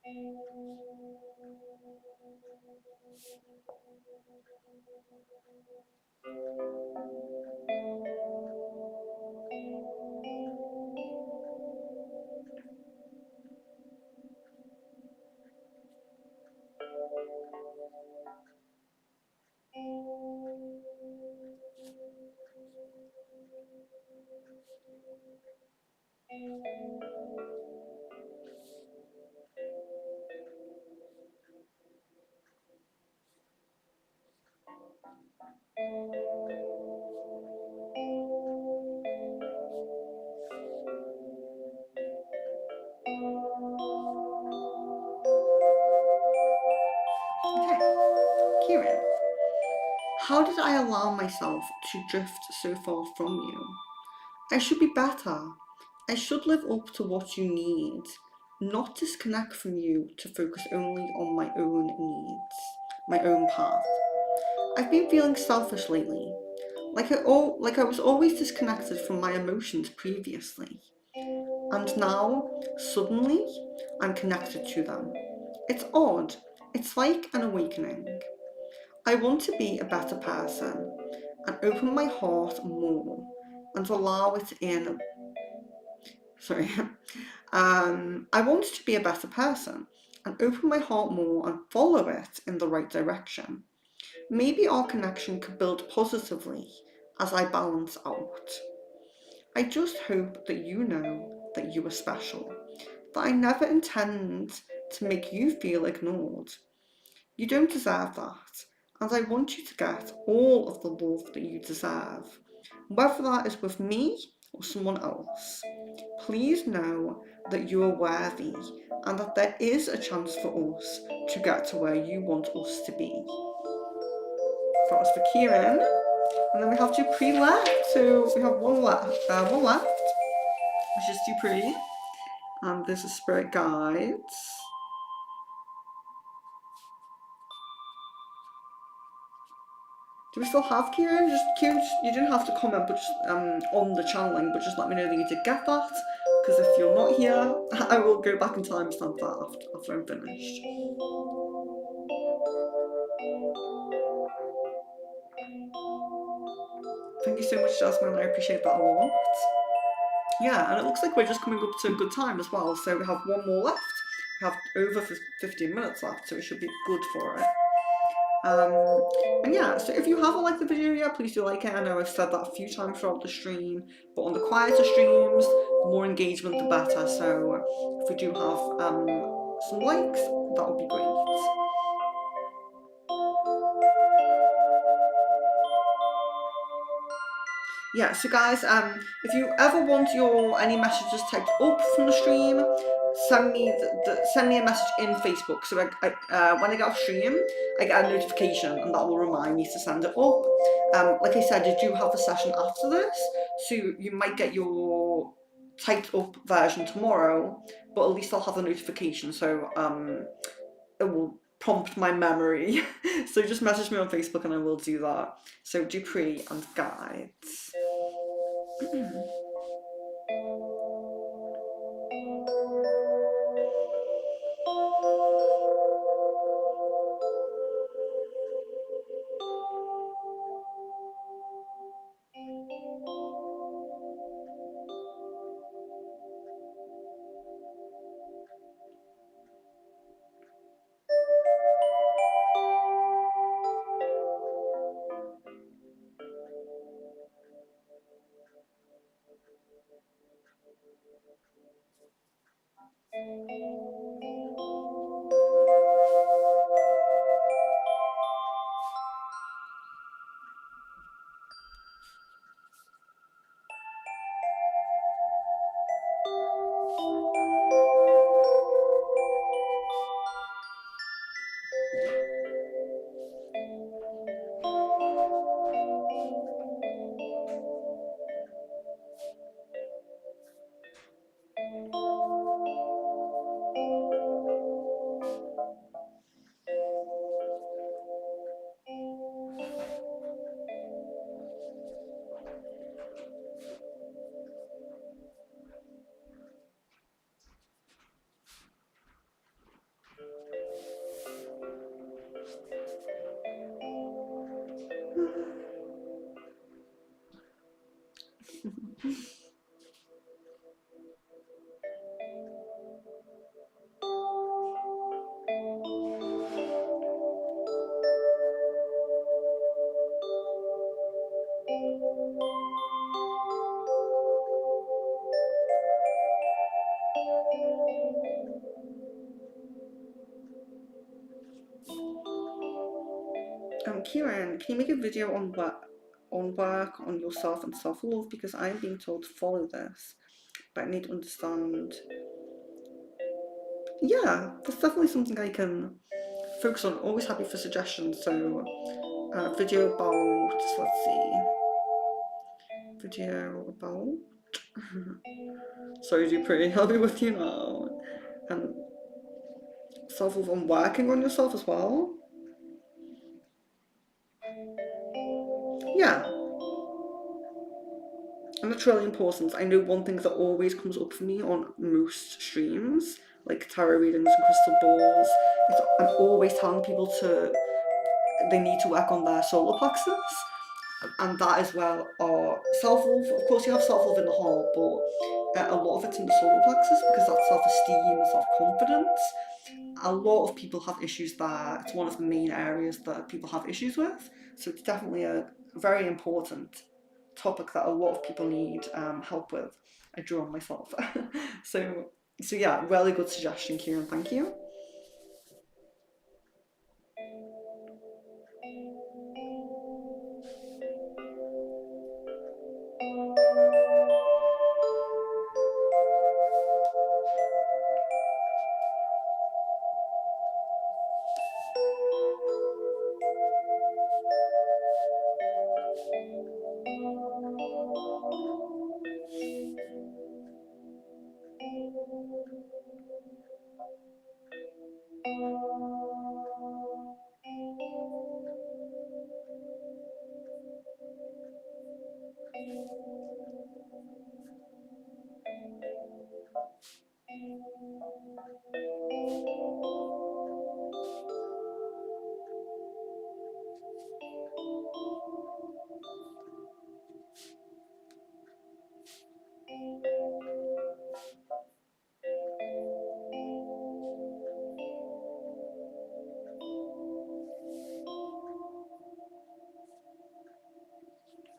A: Okay, Kieran, how did I allow myself to drift so far from you? I should be better. I should live up to what you need, not disconnect from you to focus only on my own needs, my own path. I've been feeling selfish lately, like I was always disconnected from my emotions previously, and now, suddenly, I'm connected to them. It's odd. It's like an awakening. I want to be a better person and open my heart more and allow it in. Sorry. I want to be a better person and open my heart more and follow it in the right direction. Maybe our connection could build positively as I balance out. I just hope that you know that you are special, that I never intend to make you feel ignored. You don't deserve that, and I want you to get all of the love that you deserve, whether that is with me or someone else. Please know that you are worthy and that there is a chance for us to get to where you want us to be. That was for Kieran, and then we have Dupree left, so we have one left, which is Dupree, and this is Spirit Guides. Do we still have Kieran? Kieran, you didn't have to comment, but just on the channeling, but just let me know that you did get that. Because if you're not here, I will go back and timestamp that after I'm finished. Thank you so much, Jasmine. I appreciate that a lot. Yeah, and it looks like we're just coming up to a good time as well. So we have one more left. We have over 15 minutes left, so we should be good for it. And yeah, so if you haven't liked the video yet, please do like it. I know I've said that a few times throughout the stream, but on the quieter streams, the more engagement the better. So if we do have some likes, that would be great. Yeah, so guys, if you ever want any messages typed up from the stream, send me a message in Facebook. So when I get off stream, I get a notification, and that will remind me to send it up. Like I said, I do have a session after this, so you might get your typed up version tomorrow, but at least I'll have a notification, so it will prompt my memory. So just message me on Facebook and I will do that. So Dupree and Guides. Kieran, can you make a video on work on yourself and self-love? Because I'm being told to follow this, but I need to understand. Yeah, that's definitely something I can focus on. Always happy for suggestions. So, video about, let's see, video about. Sorry, Dupree, I'll be with you now. And self-love on working on yourself as well. Yeah, and that's really important. I know one thing that always comes up for me on most streams, like tarot readings and crystal balls, is I'm always telling people they need to work on their solar plexus, and that as well are self-love. Of course, you have self-love in the heart, but a lot of it's in the solar plexus because that's self-esteem and self-confidence. A lot of people have issues there. It's one of the main areas that people have issues with. So it's definitely a very important topic that a lot of people need help with. I drew on myself. so so yeah, really good suggestion, Kieran. Thank you.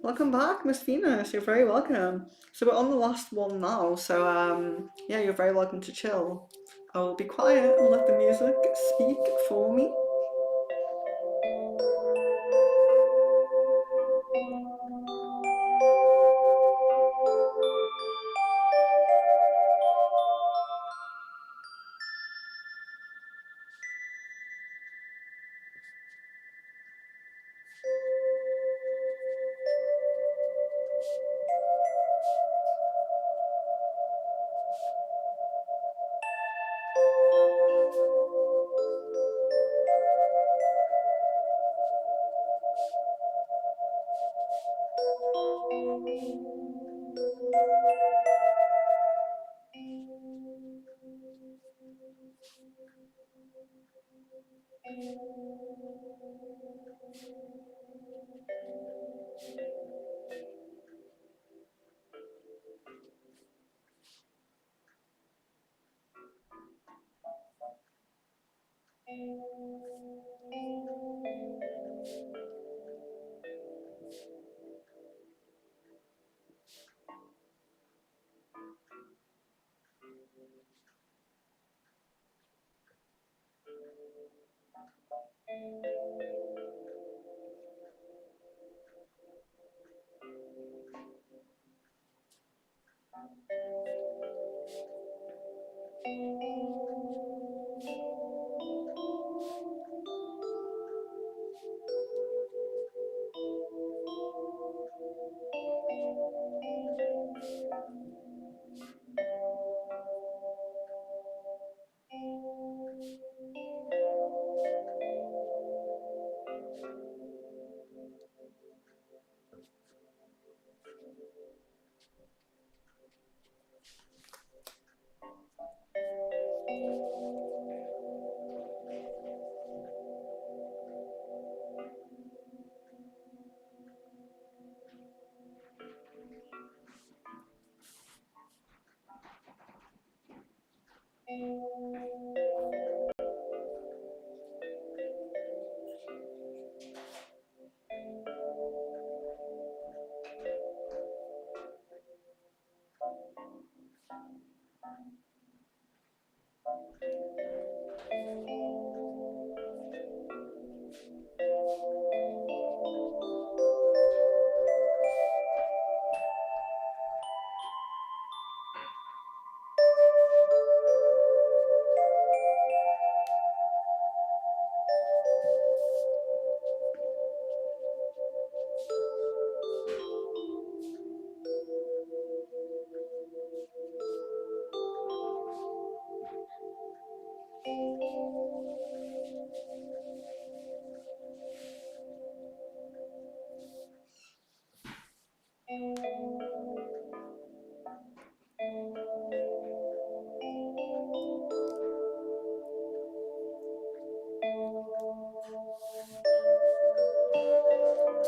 A: Welcome back, Miss Venus. You're very welcome. So we're on the last one now. So yeah, you're very welcome to chill. I will be quiet and let the music speak for me.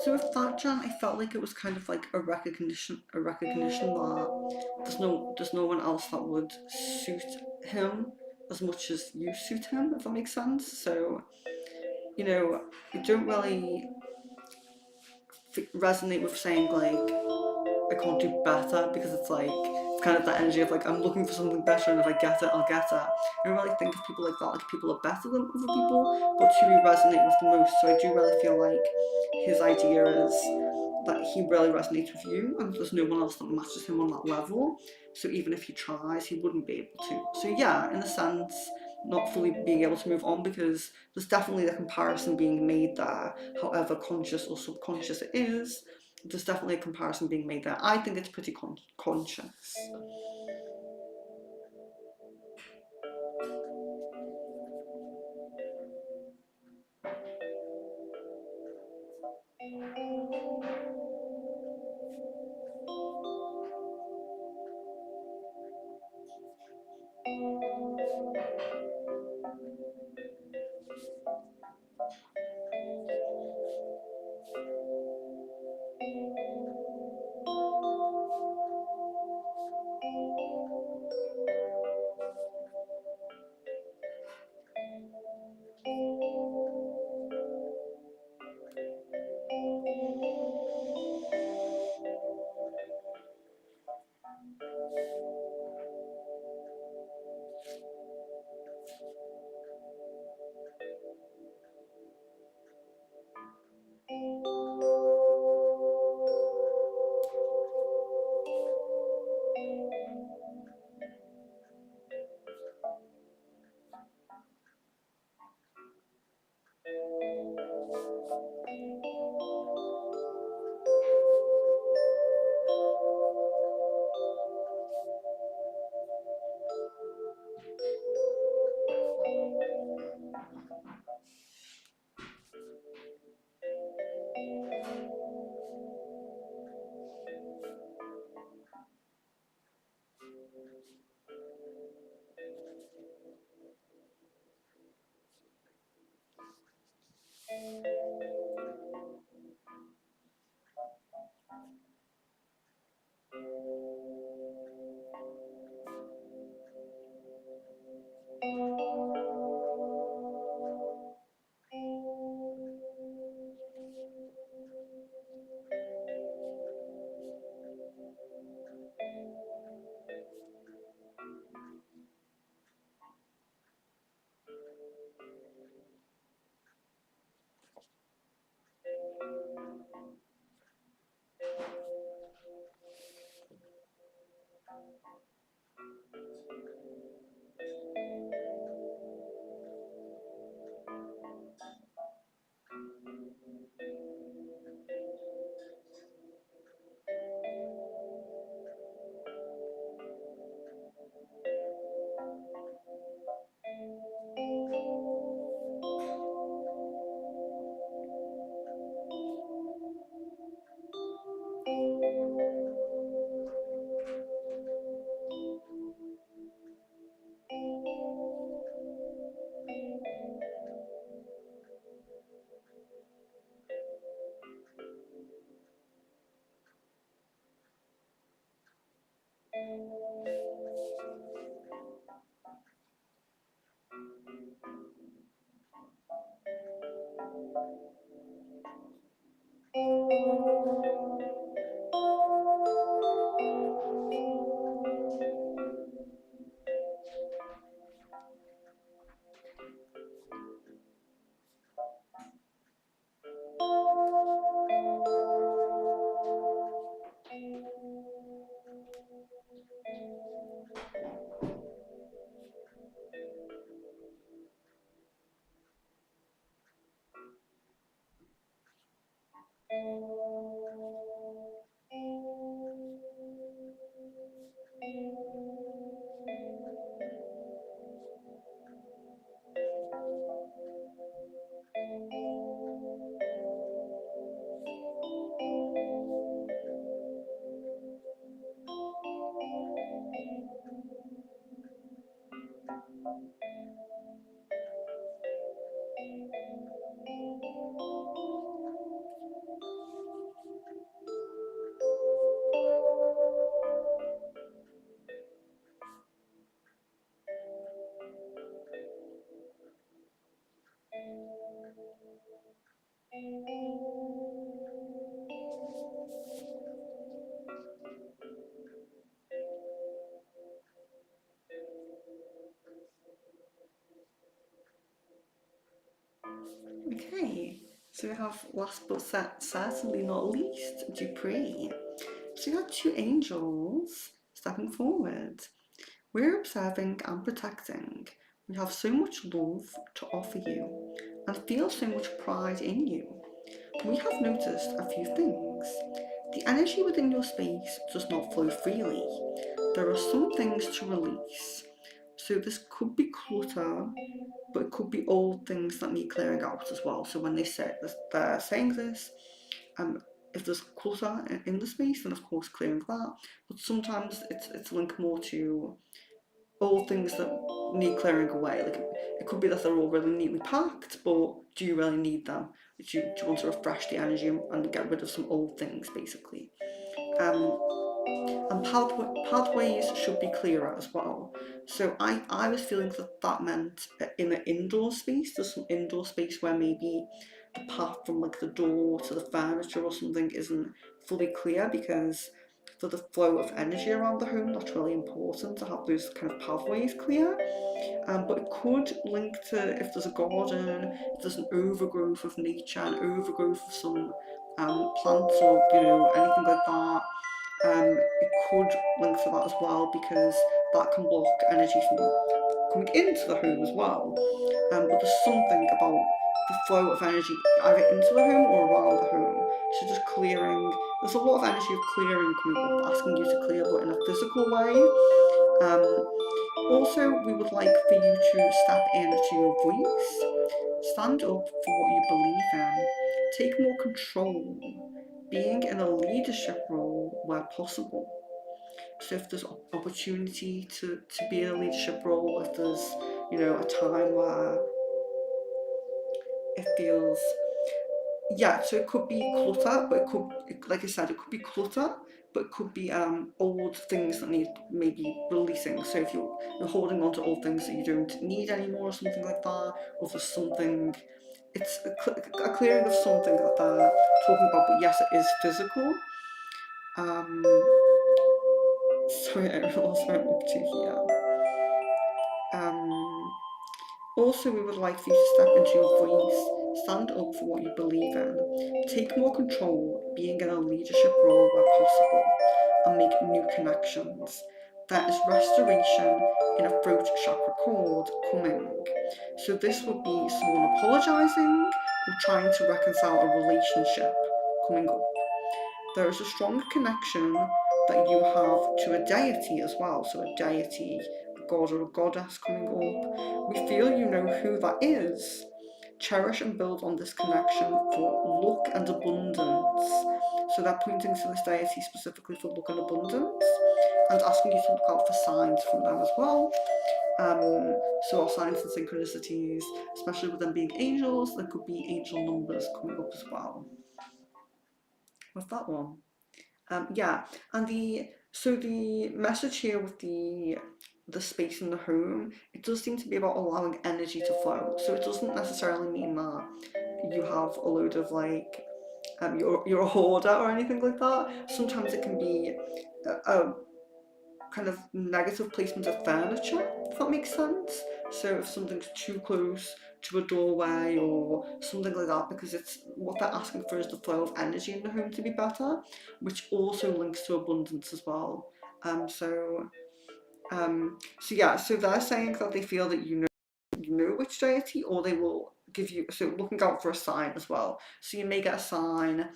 A: So with that, Jan, I felt like it was kind of like a recognition that there's no one else that would suit him as much as you suit him, if that makes sense. So, you know, you don't really resonate with saying like I can't do better, because it's like it's kind of that energy of like I'm looking for something better, and if I get it, I'll get it. I don't really think of people like that, like people are better than other people, but who we resonate with the most. So I do really feel like his idea is that he really resonates with you, and there's no one else that matches him on that level. So even if he tries, he wouldn't be able to. So yeah, in a sense, not fully being able to move on, because there's definitely the comparison being made there, however conscious or subconscious it is. There's definitely a comparison being made there. I think it's pretty conscious. Okay, so we have last but certainly not least, Dupree. So you have two angels stepping forward. We're observing and protecting. We have so much love to offer you and feel so much pride in you. We have noticed a few things. The energy within your space does not flow freely. There are some things to release. So this could be clutter, but it could be old things that need clearing out as well. So when they're saying this, if there's clutter in the space, then of course clearing that. But sometimes it's linked more to all things that need clearing away. Like it could be that they're all really neatly packed, but do you really need them? Do you want to refresh the energy and get rid of some old things, basically? Um, and pathways should be clearer as well. So I was feeling that that meant in an indoor space, there's some indoor space where maybe the path from like the door to the furniture or something isn't fully clear, because for the flow of energy around the home, that's really important to have those kind of pathways clear. But it could link to if there's a garden, if there's an overgrowth of nature, an overgrowth of some plants or anything like that. It could link to that as well, because that can block energy from coming into the home as well. But there's something about the flow of energy either into the home or around the home. So just clearing, there's a lot of energy of clearing coming up, asking you to clear, but in a physical way. Um, Also, we would like for you to step into your voice, stand up for what you believe in, take more control, being in a leadership role where possible. So if there's opportunity to be in a leadership role, if there's, a time where it feels, yeah, so it could be clutter, but it could, like I said, it could be clutter, but it could be old things that need maybe releasing. So if you're holding on to old things that you don't need anymore or something like that, or there's something, it's a clearing of something that they're talking about, but yes, it is physical. Sorry, I lost my up to here. Also, we would like for you to step into your voice, stand up for what you believe in, take more control, being in a leadership role where possible, and make new connections. There is restoration in a throat chakra cord coming. So this would be someone apologising or trying to reconcile a relationship coming up. There is a strong connection that you have to a deity as well. So a deity, a god or a goddess coming up. We feel you know who that is. Cherish and build on this connection for luck and abundance. So they're pointing to this deity specifically for luck and abundance, and asking you to look out for signs from them as well. So our signs and synchronicities, especially with them being angels, there could be angel numbers coming up as well. With that one. Yeah, and the message here with the space in the home, it does seem to be about allowing energy to flow. So it doesn't necessarily mean that you have a load of like you're a hoarder or anything like that. Sometimes it can be a kind of negative placement of furniture, if that makes sense. So if something's too close to a doorway or something like that, because it's what they're asking for is the flow of energy in the home to be better, which also links to abundance as well. Um, so so yeah, so they're saying that they feel that you know which deity, or they will give you, so looking out for a sign as well. So you may get a sign,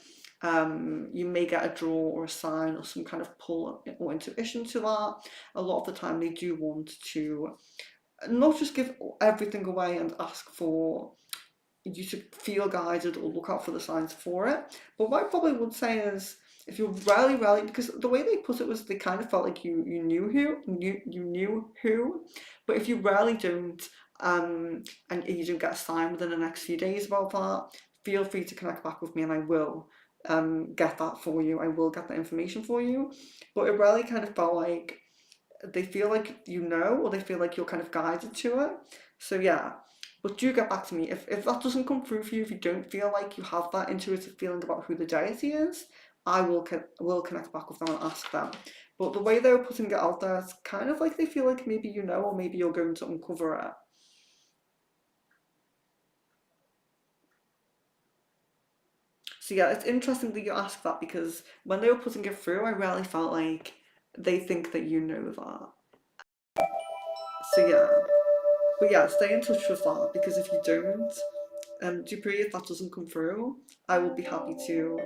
A: you may get a draw or a sign or some kind of pull or intuition to that. A lot of the time they do want to not just give everything away and ask for you to feel guided or look out for the signs for it. But what I probably would say is, if you're really, because the way they put it was they kind of felt like you knew who, but if you really don't, and you don't get a sign within the next few days about that, feel free to connect back with me and I will get that for you. I will get that information for you. But it really kind of felt like they feel like or they feel like you're kind of guided to it. So yeah, but do get back to me if that doesn't come through for you. If you don't feel like you have that intuitive feeling about who the deity is, I will connect back with them and ask them. But the way they were putting it out there, it's kind of like they feel like maybe or maybe you're going to uncover it. So yeah, it's interesting that you ask that because when they were putting it through, I really felt like they think that you know that. So yeah, but yeah, stay in touch with that because if you don't, Dupree, if that doesn't come through, I will be happy to.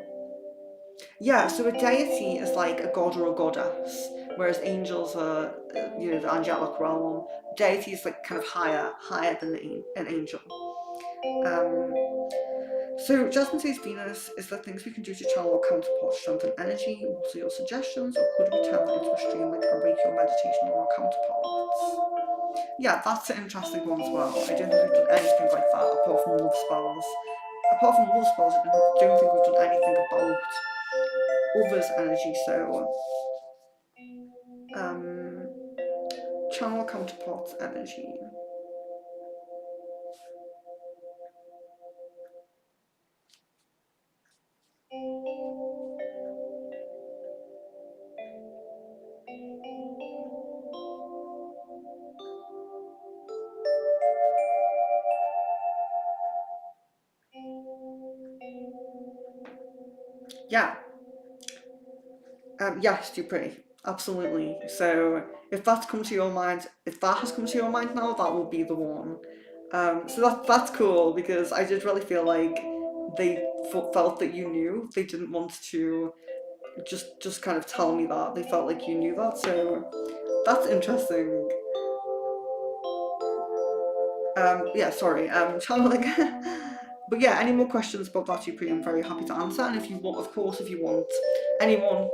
A: Yeah, so a deity is like a god or a goddess, whereas angels are, the angelic realm. Deity is like kind of higher than an angel. Um, So Jasmine says Venus, is there things we can do to channel or counterpart strengthen energy? What are your suggestions? Or could we turn that into a stream like a Reiki or meditation or our counterparts? Yeah, that's an interesting one as well. I don't think we've done anything like that apart from love spells. Apart from love spells, I don't think we've done anything about others' energy, so um, channel counterparts energy. Yeah, yes, Dupree, absolutely. So if that's come to your mind, if that has come to your mind now, that will be the one. So that's cool because I did really feel like they felt that you knew. They didn't want to just kind of tell me that. They felt like you knew that. So that's interesting. Yeah, sorry. Channeling. But yeah, any more questions about that, Dupree, I'm very happy to answer. And if you want, of course, if you want anyone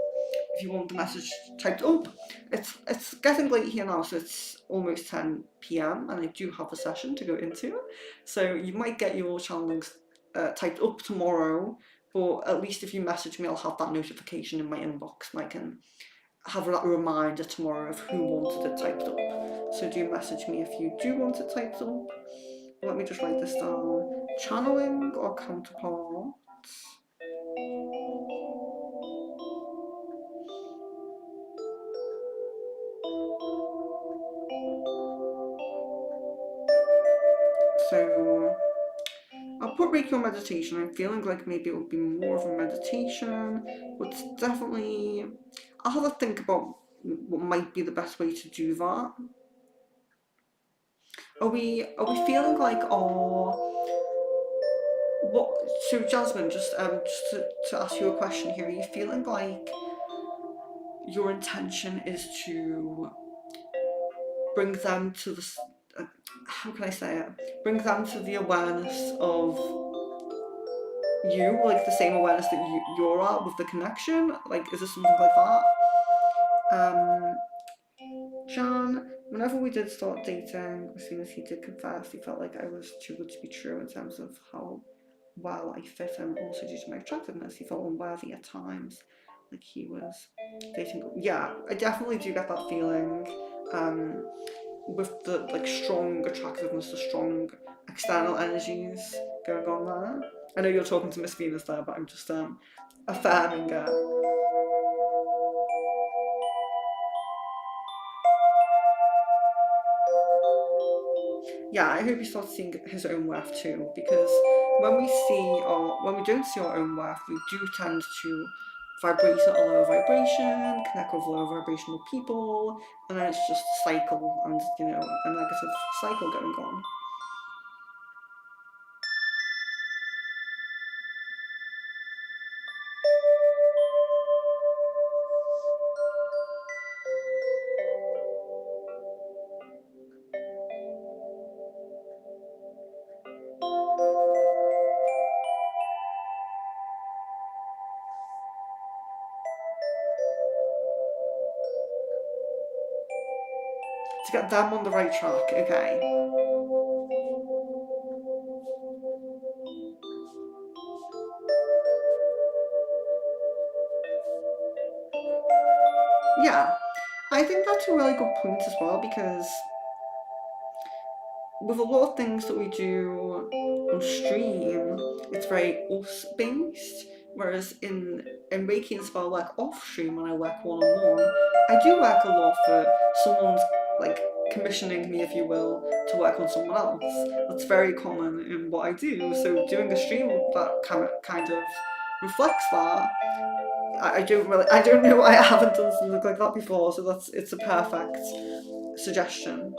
A: if you want the message typed up. It's getting late here now, so it's almost 10 p.m. and I do have a session to go into. So you might get your channelings typed up tomorrow, but at least if you message me, I'll have that notification in my inbox and I can have that reminder tomorrow of who wanted it typed up. So do message me if you do want it typed up. Let me just write this down. Channeling or counterpart? So I'll put Reiki on meditation. I'm feeling like maybe it would be more of a meditation, but definitely I'll have a think about what might be the best way to do that. Are we feeling like what so Jasmine, just to ask you a question here, are you feeling like your intention is to bring them to the how can I say it? Bring them to the awareness of you, like the same awareness that you're at with the connection? Like, is this something like that? Um, John, whenever we did start dating, as soon as he did confess, he felt like I was too good to be true in terms of how well I fit him. Also, due to my attractiveness, he felt unworthy at times, like he was dating. Yeah, I definitely do get that feeling. Um, with the like strong attractiveness, the strong external energies going on there. I know you're talking to Miss Venus there, but I'm just affirming it. Yeah, I hope he starts seeing his own worth too, because when we don't see our own worth, we do tend to vibrate at a lower vibration, connect with lower vibrational people, and then it's just a cycle and a negative cycle going on. To get them on the right track, okay. Yeah, I think that's a really good point as well because with a lot of things that we do on stream, it's very us based. Whereas in Reiki and spell work off stream when I work one on one, I do work a lot for someone's like commissioning me, if you will, to work on someone else. That's very common in what I do. So doing a stream that kind of reflects that. I don't know why I haven't done something like that before, so it's a perfect suggestion.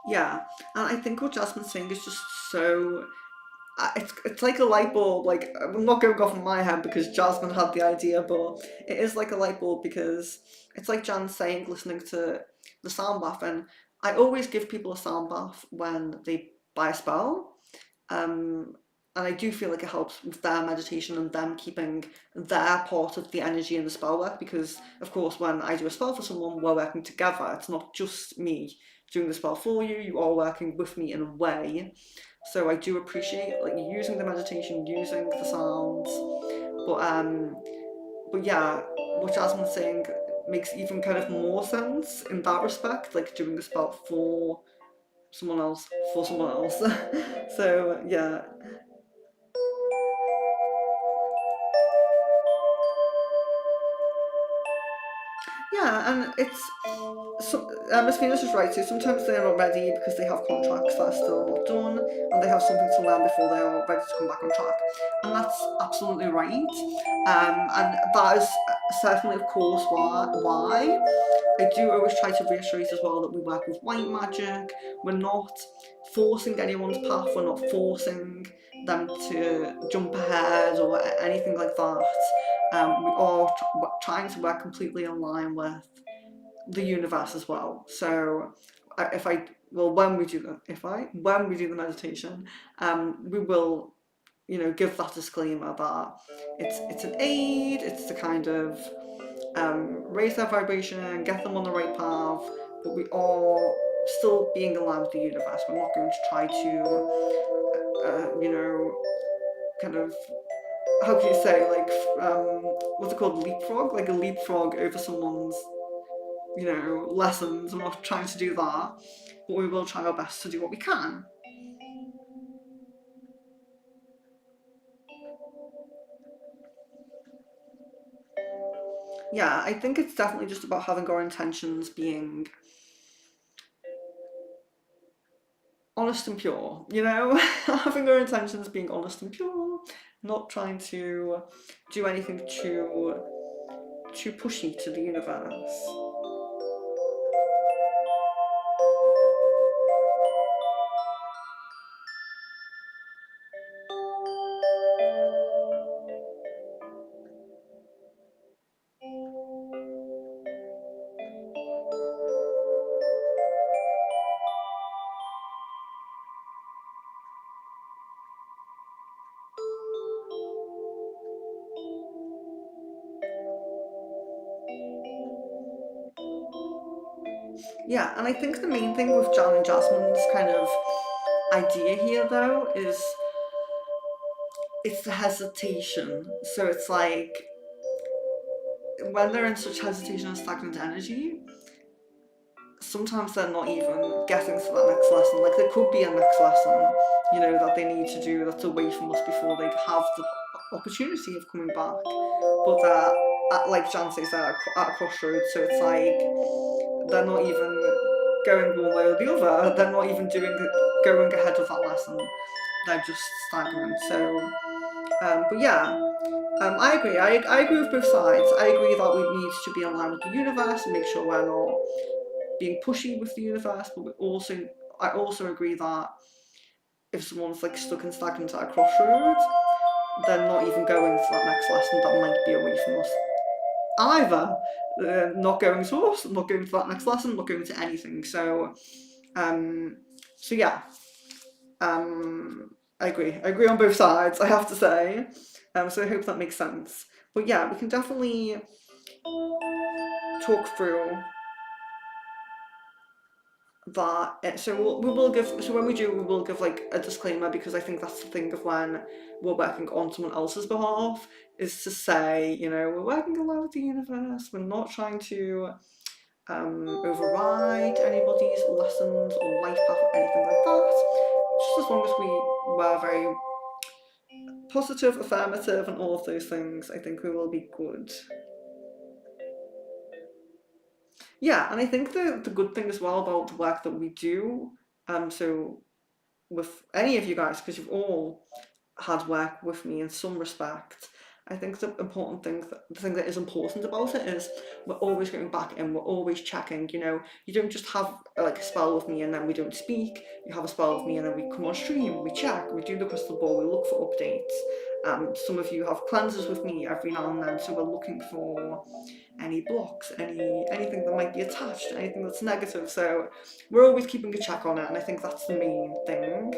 A: Yeah, and I think what Jasmine's saying is just so. It's like a light bulb. Like, I'm not going off in my head because Jasmine had the idea, but it is like a light bulb because it's like Jan saying, listening to the sound bath, and I always give people a sound bath when they buy a spell. Um, and I do feel like it helps with their meditation and them keeping their part of the energy in the spell work because, of course, when I do a spell for someone, we're working together. It's not just me doing the spell for you, you are working with me in a way. So I do appreciate like using the meditation, using the sounds, but yeah, what Jasmine's saying makes even kind of more sense in that respect, like doing the spell someone else, for someone else. So yeah, yeah, and it's so Miss Venus is right. So sometimes they're not ready because they have contracts that are still not done, and they have something to learn before they are ready to come back on track. And that's absolutely right. And that is certainly, of course, why I do always try to reiterate as well that we work with white magic. We're not forcing anyone's path. We're not forcing them to jump ahead or anything like that. We are trying to work completely in line with the universe as well. So if I well when we do the if I when we do the meditation, we will give that disclaimer that it's an aid. It's to kind of raise their vibration, get them on the right path, but we are still being aligned with the universe. We're not going to try to, kind of, how can you say, like, what's it called, leapfrog? Like a leapfrog over someone's, lessons. We're not trying to do that, but we will try our best to do what we can. Yeah, I think it's definitely just about having our intentions being honest and pure, having our intentions being honest and pure, not trying to do anything too pushy to the universe. Yeah, and I think the main thing with Jan and Jasmine's kind of idea here, though, is it's the hesitation. So it's like when they're in such hesitation and stagnant energy, sometimes they're not even getting to that next lesson. Like there could be a next lesson, that they need to do that's away from us before they have the opportunity of coming back. But like Jan says, they're at a crossroads, so it's like they're not even going one way or the other. They're not even going ahead of that lesson. They're just stagnant. So, but yeah, I agree. I agree with both sides. I agree that we need to be in line with the universe and make sure we're not being pushy with the universe. But I also agree that if someone's like stuck and stagnant at a crossroads, they're not even going to that next lesson that might be away from us either. Not going to us, not going to that next lesson, not going to anything. Um, so yeah, I agree. I agree on both sides. I have to say. So I hope that makes sense. But yeah, we can definitely talk through that. So we will give. So when we do, we will give like a disclaimer because I think that's the thing of when we're working on someone else's behalf is to say, we're working along with the universe. We're not trying to override anybody's lessons or life path or anything like that. Just as long as we were very positive, affirmative, and all of those things, I think we will be good. Yeah, and I think the good thing as well about the work that we do, so with any of you guys, because you've all had work with me in some respect. I think the thing that is important about it is we're always going back and we're always checking. You know, you don't just have like a spell with me and then we don't speak. You have a spell with me and then we come on stream, we check, we do the crystal ball, we look for updates. Some of you have cleanses with me every now and then, so we're looking for any blocks, anything that might be attached, anything that's negative. So we're always keeping a check on it, and I think that's the main thing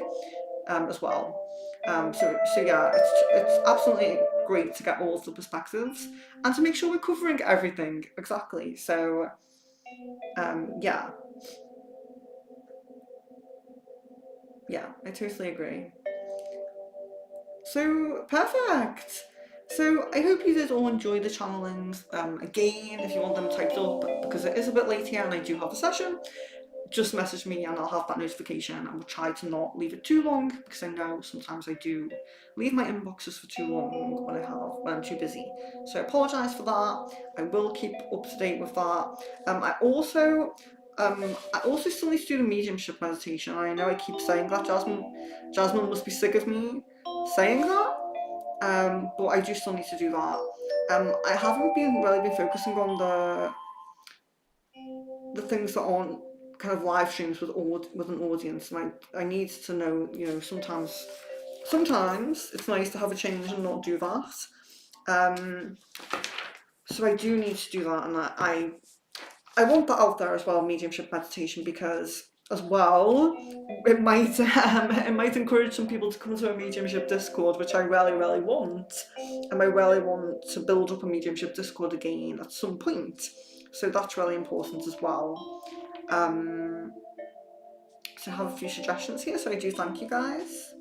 A: as well. So yeah, it's absolutely great to get all of the perspectives and to make sure we're covering everything exactly. So yeah, I totally agree. So perfect. So I hope you did all enjoy the channelings. Again, if you want them typed up, because it is a bit late here and I do have a session, just message me and I'll have that notification, and we'll try to not leave it too long, because I know sometimes I do leave my inboxes for too long when I'm too busy. So I apologise for that. I will keep up to date with that. I also still need to do the mediumship meditation. I know I keep saying that. Jasmine must be sick of me saying that. But I do still need to do that. I haven't really been focusing on the things that aren't kind of live streams with an audience, and I need to know, you know, sometimes it's nice to have a change and not do that. So I do need to do that, and I want that out there as well, mediumship meditation, because as well it might encourage some people to come to a mediumship Discord, which I really want, and I really want to build up a mediumship Discord again at some point. So that's really important as well. So I have a few suggestions here, so I do thank you guys.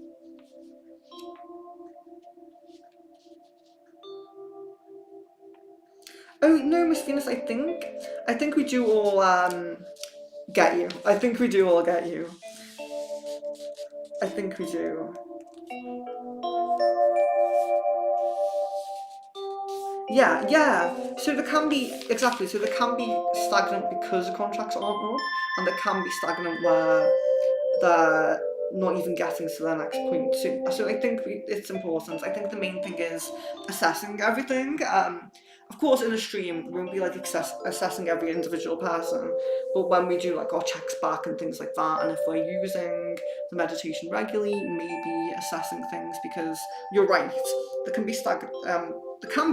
A: Oh no, Miss Venus, I think we do all get you. I think we do all get you. I think we do. Yeah. So there can be stagnant because the contracts aren't up, and there can be stagnant where they're not even getting to the next point. So I think it's important. I think the main thing is assessing everything. Of course, in a stream, we won't be like assessing every individual person, but when we do like our checks back and things like that, and if we're using the meditation regularly, maybe assessing things, because you're right, there can be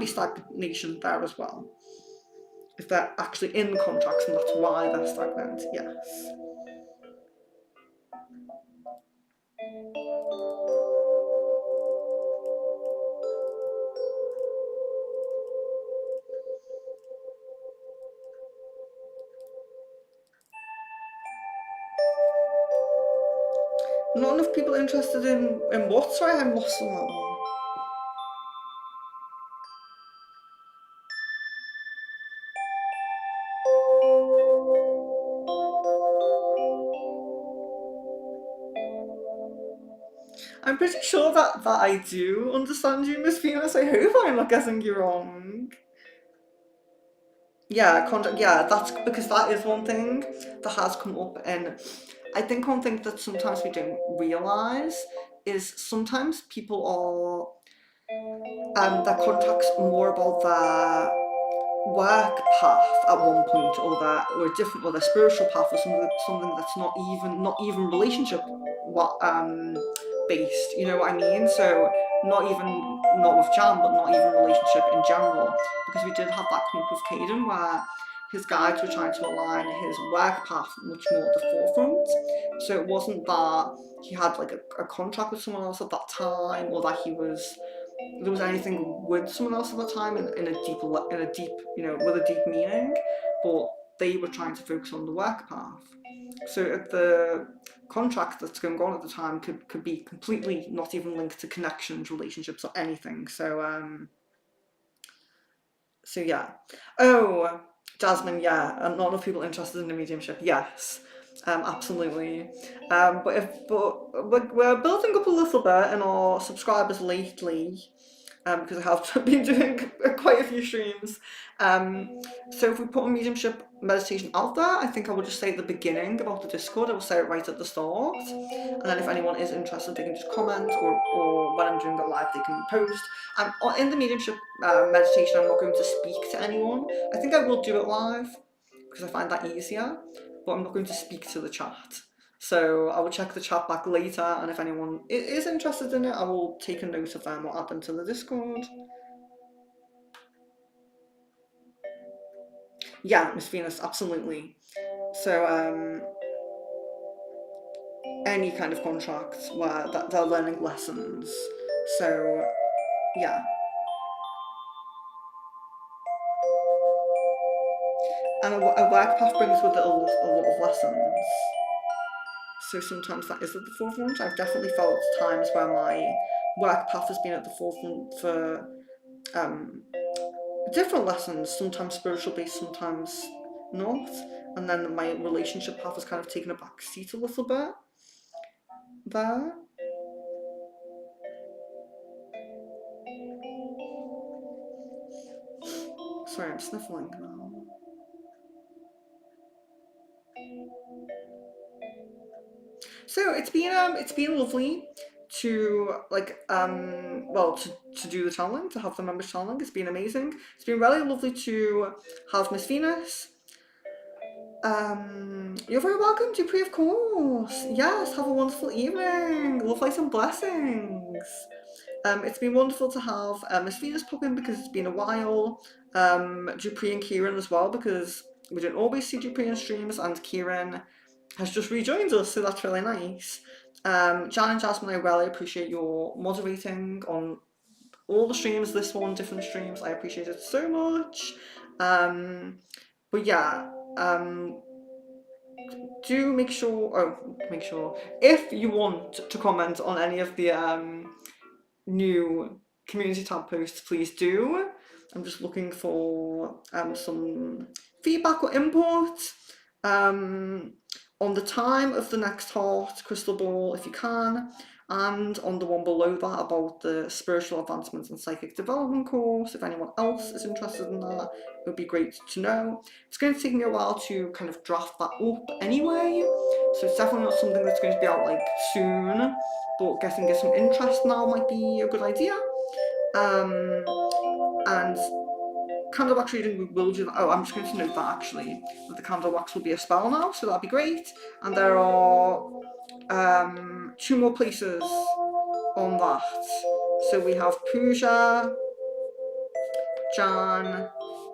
A: stagnation there as well. If they're actually in contracts and that's why they're stagnant, yes. Not enough people interested in what? Sorry, I'm lost on that one. I'm pretty sure that I do understand you, Miss Venus. I hope I'm not getting you wrong. Yeah, contract. Yeah, that's because that is one thing that has come up, and I think one thing that sometimes we don't realise is sometimes people their contracts are more about their work path at one point, or their spiritual path, or something that's not even relationship based. You know what I mean? So not with Jan, but not even relationship in general, because we did have that come up with Caden where his guides were trying to align his work path much more at the forefront. So it wasn't that he had like a contract with someone else at that time, or that there was anything with someone else at the time in a deep, you know, with a deep meaning, but they were trying to focus on the work path. So the contract that's going on at the time could be completely not even linked to connections, relationships, or anything. So yeah. Oh, Jasmine, yeah, and not enough people interested in the mediumship. Yes. Absolutely. But we're building up a little bit in our subscribers lately, because I have been doing quite a few streams. So if we put a mediumship meditation out there, I think I will just say at the beginning about the Discord. I will say it right at the start, and then if anyone is interested, they can just comment, or when I'm doing the live, they can post. In the mediumship meditation, I'm not going to speak to anyone. I think I will do it live because I find that easier, but I'm not going to speak to the chat. So I will check the chat back later, and if anyone is interested in it, I will take a note of them or add them to the Discord. Yeah, Miss Venus, absolutely. So any kind of contract where they're learning lessons. So yeah, and a work path brings with it a lot of lessons. So sometimes that is at the forefront. I've definitely felt times where my work path has been at the forefront for um, different lessons, sometimes spiritual based, sometimes not. And then my relationship path has kind of taken a back seat a little bit there. Sorry, I'm sniffling now. So it's been lovely to to do the channeling, to have the members channeling. It's been amazing. It's been really lovely to have Miss Venus. You're very welcome, Dupree, of course. Yes, have a wonderful evening. Love, light, and blessings. It's been wonderful to have Miss Venus pop in because it's been a while. Dupree and Kieran as well, because we don't always see Dupree in streams, and Kieran has just rejoined us, so that's really nice. Jan and Jasmine, I really appreciate your moderating on all the streams, this one, different streams. I appreciate it so much. But yeah, do make sure if you want to comment on any of the new community tab posts, please do. I'm just looking for some feedback or input on the time of the next heart crystal ball, if you can, and on the one below that about the spiritual advancements and psychic development course. If anyone else is interested in that, it would be great to know. It's going to take me a while to kind of draft that up anyway, so it's definitely not something that's going to be out like soon, but getting some interest now might be a good idea. And candle wax reading, we will do that. Oh, I'm just going to note that actually, that the candle wax will be a spell now, so that'd be great. And there are 2 more places on that. So we have Pooja, Jan,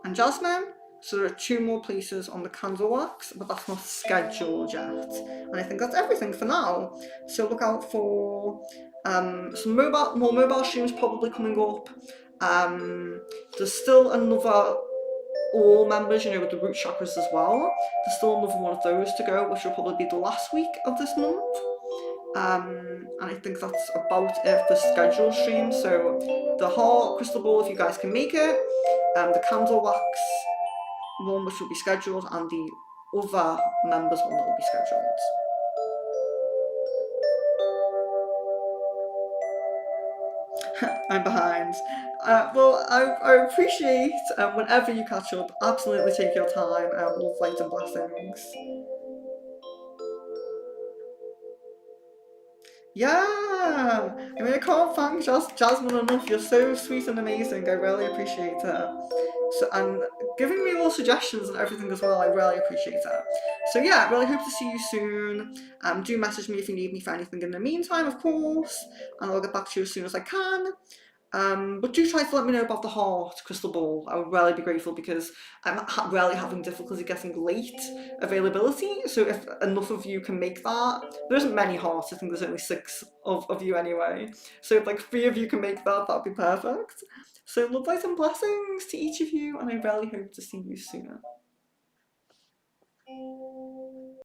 A: and Jasmine. So there are 2 more places on the candle wax, but that's not scheduled yet. And I think that's everything for now. So look out for some more mobile streams probably coming up. There's still another all members, with the root chakras as well. There's still another one of those to go, which will probably be the last week of this month. And I think that's about it for schedule streams. So the heart crystal ball, if you guys can make it, the candle wax one, which will be scheduled, and the other members one that will be scheduled. I'm behind. Well, I appreciate whenever you catch up, absolutely take your time. Love, light, and blessings. Yeah, I mean, I can't thank Jasmine enough. You're so sweet and amazing. I really appreciate it. So, and giving me all suggestions and everything as well, I really appreciate it. So yeah, really hope to see you soon. Do message me if you need me for anything in the meantime, of course, and I'll get back to you as soon as I can. But do try to let me know about the heart crystal ball. I would really be grateful because I'm really having difficulty getting late availability. So if enough of you can make that, there isn't many hearts. I think there's only 6 of you anyway. So if like 3 of you can make that, that'd be perfect. So love, light, and blessings to each of you, and I really hope to see you sooner.